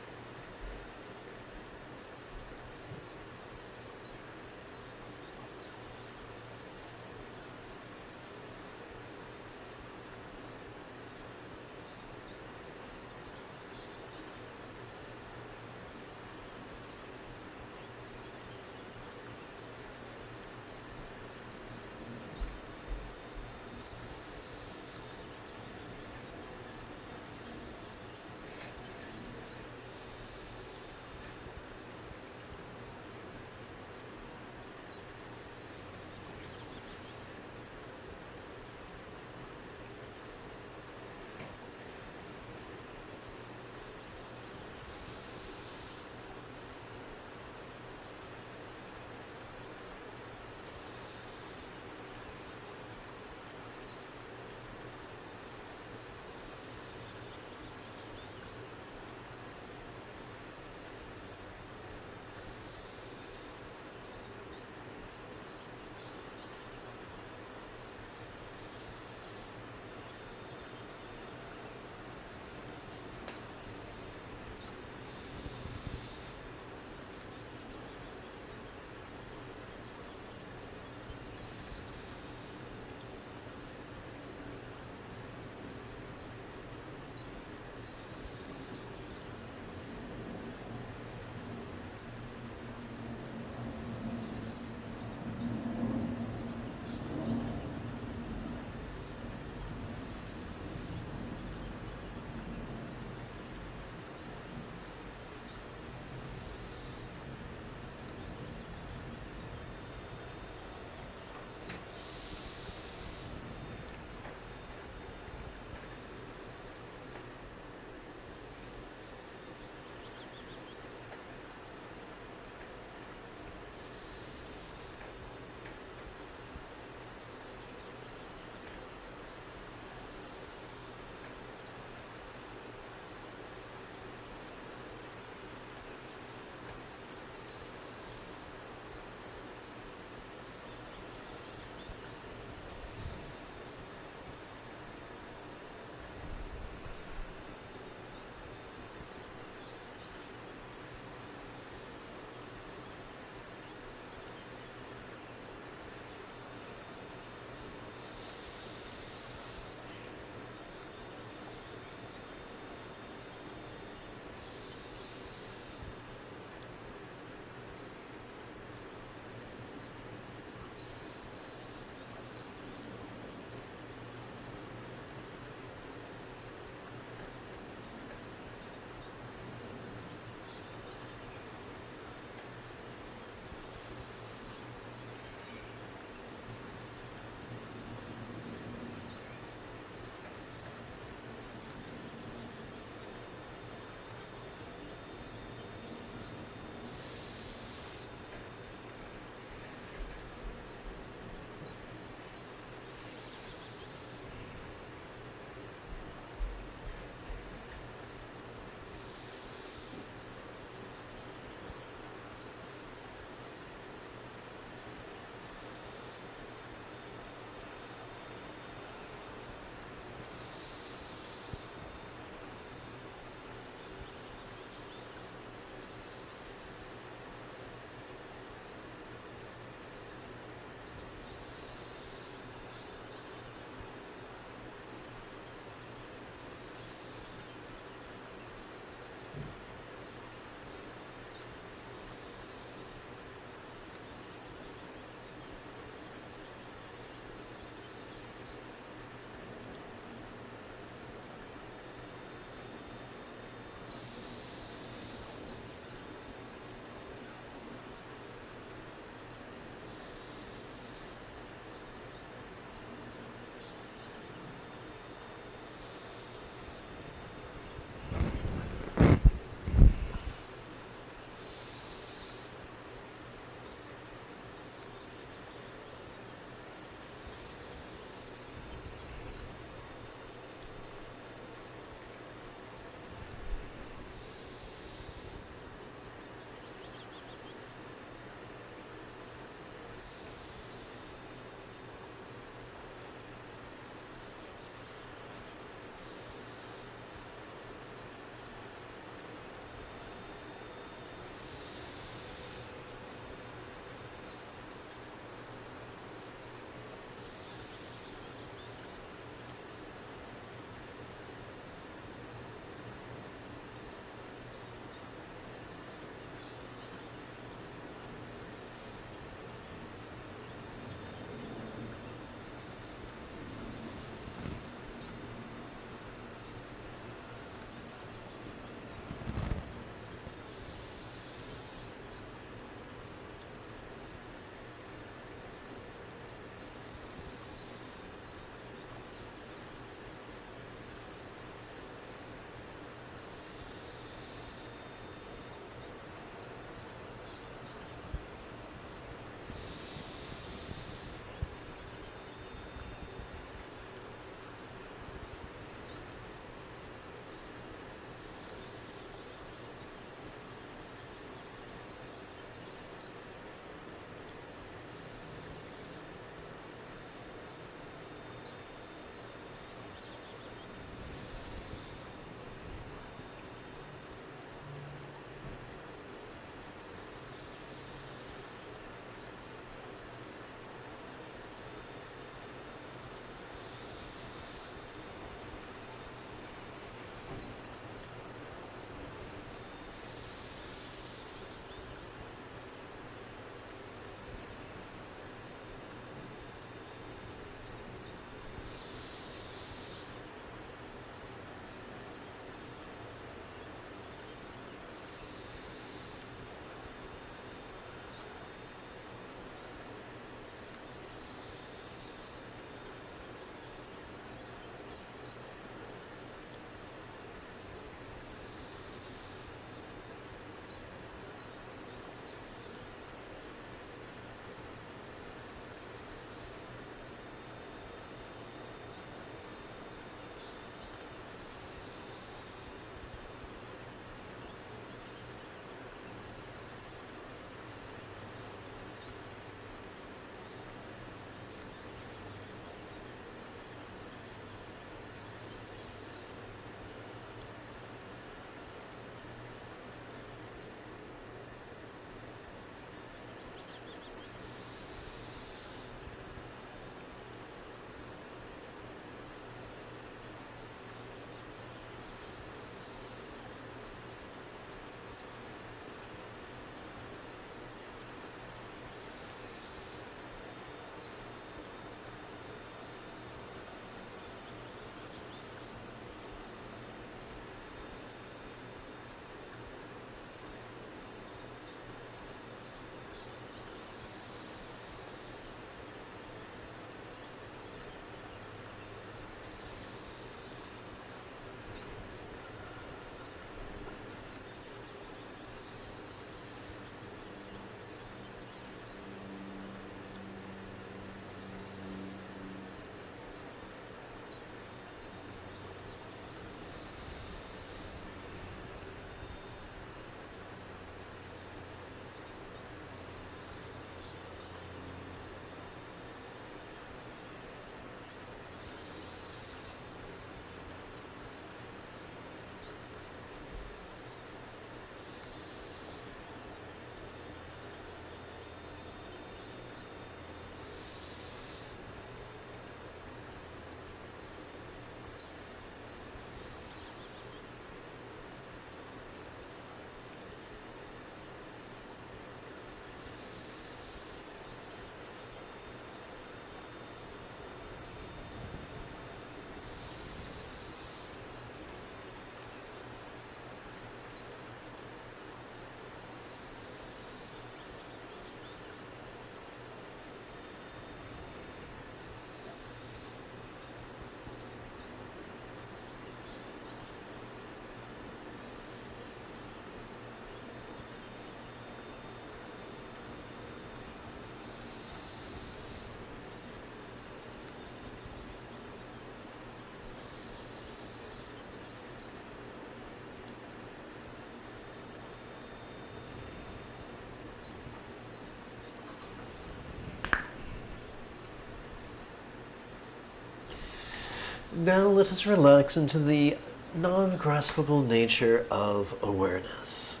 Now let us relax into the non-graspable nature of awareness.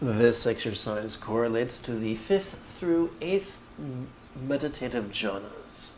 This exercise correlates to the 5th through 8th meditative jhanas.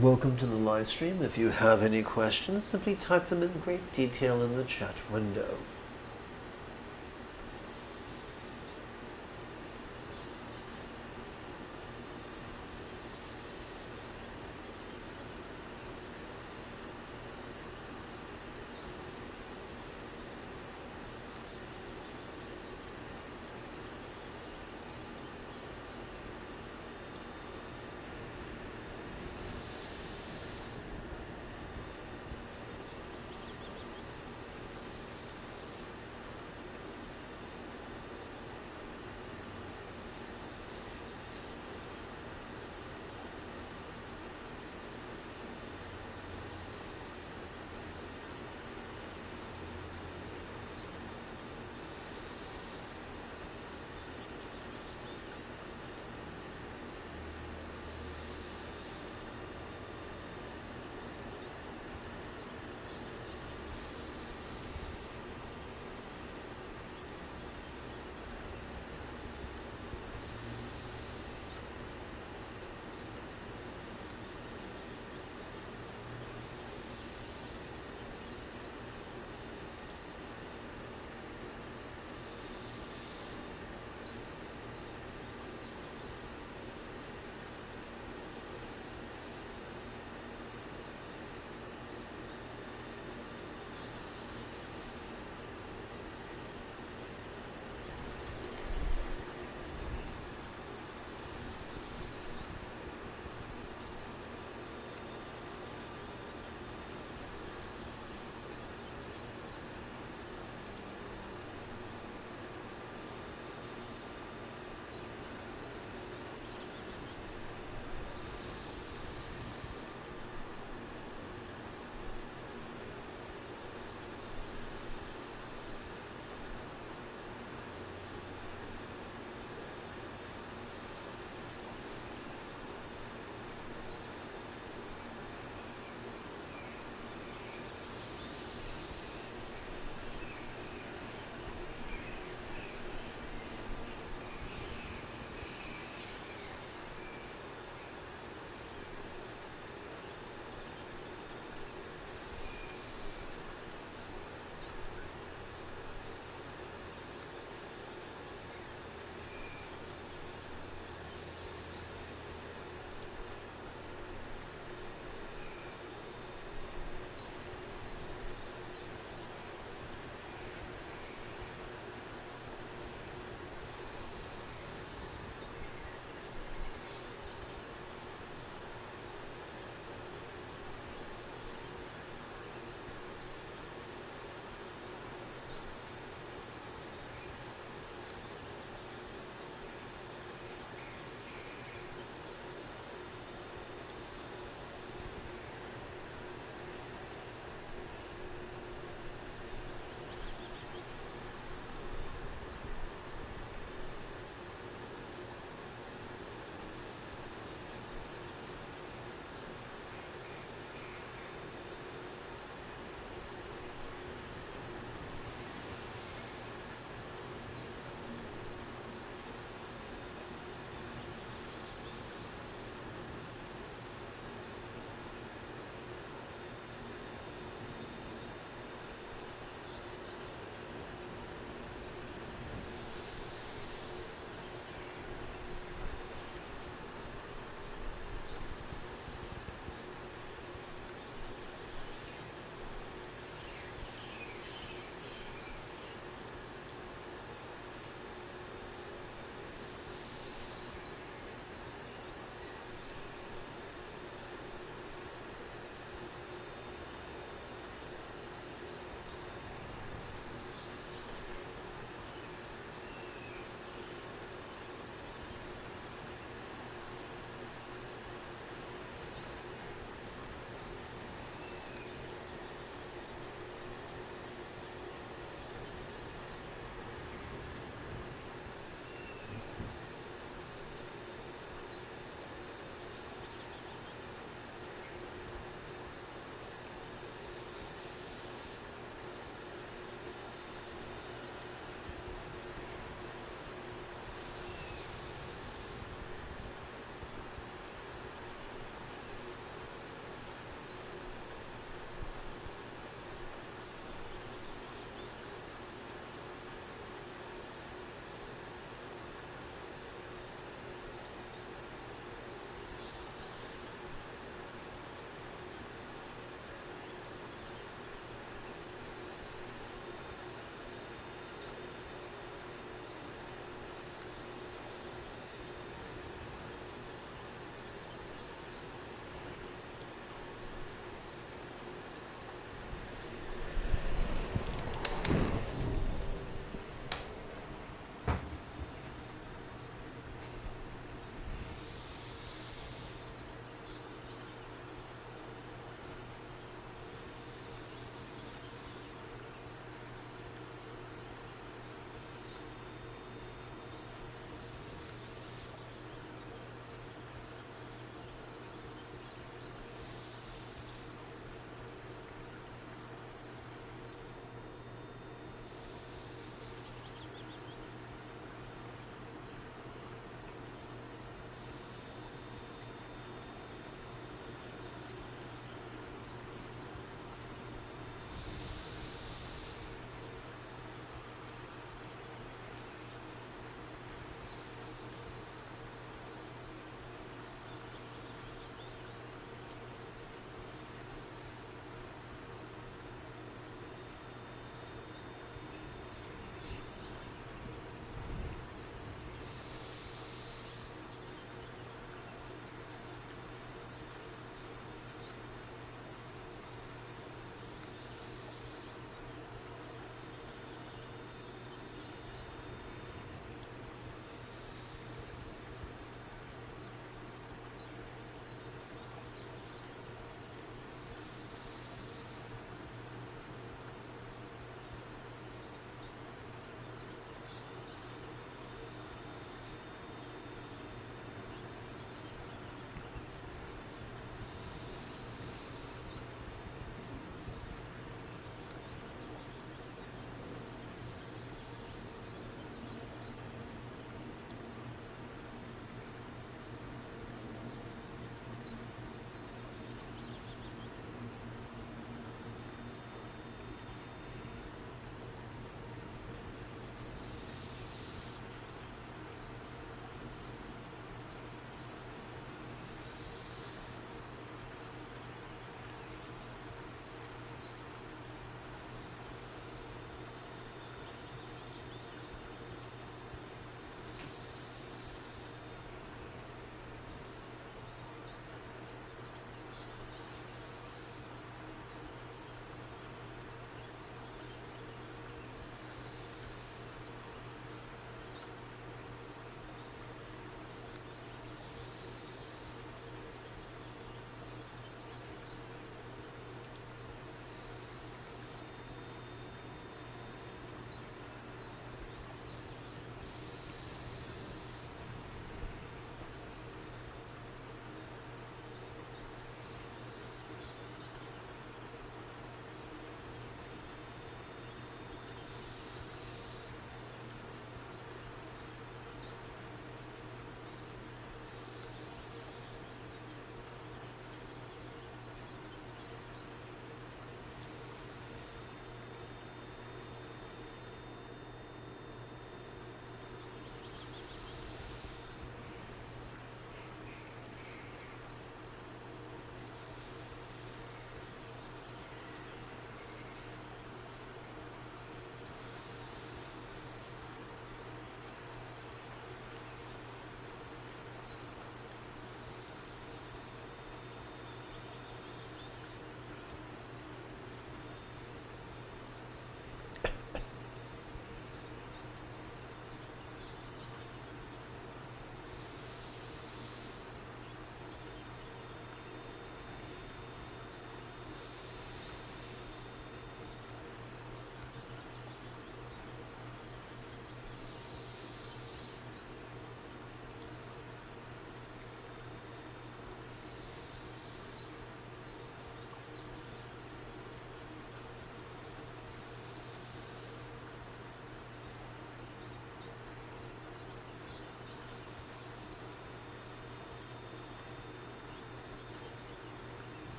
Welcome to the live stream. If you have any questions, simply type them in great detail in the chat window.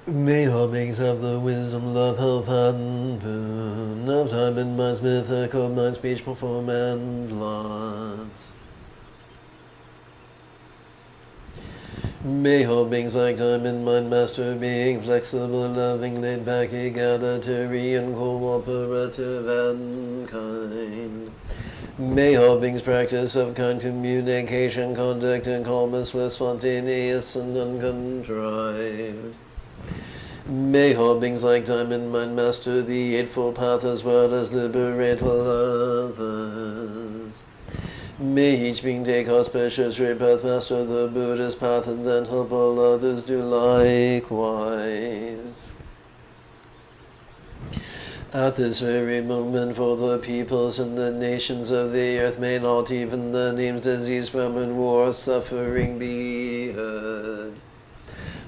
May all beings have the wisdom, love, health, and boon of time in minds, mythical mind, speech, form, and lot. May all beings like time in mind, master being flexible, loving, laid back, egalitarian, cooperative, and kind. May all beings practice of kind communication, conduct, and calmness, spontaneous and uncontrived. May all beings like time in mind master the Eightfold Path as well as liberate others. May each being take auspicious straight path, master the Buddhist path, and then help all others do likewise. At this very moment, for the peoples and the nations of the earth, may not even the names disease, famine, war, suffering be heard.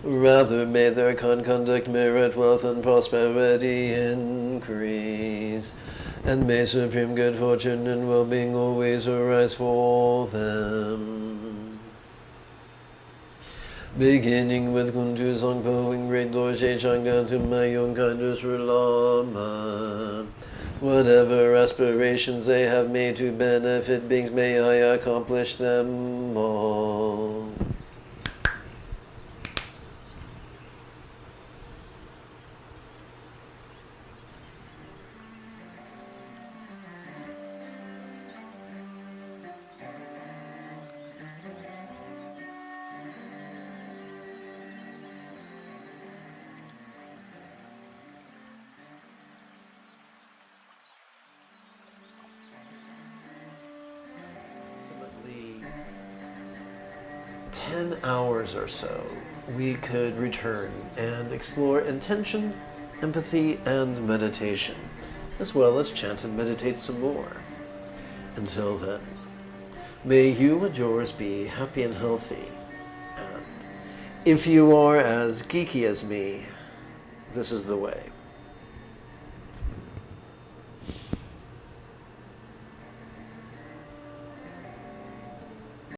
Rather may their kind conduct merit wealth and prosperity increase, and may supreme good fortune and well-being always arise for them. Beginning with Kuntu Sangpo, Great Dorje Chang'an to my own kindness Lama. Whatever aspirations they have made to benefit beings, may I accomplish them all. Approximately 10 hours or so, we could return and explore intention, empathy, and meditation, as well as chant and meditate some more. Until then, may you and yours be happy and healthy, and if you are as geeky as me, this is the way.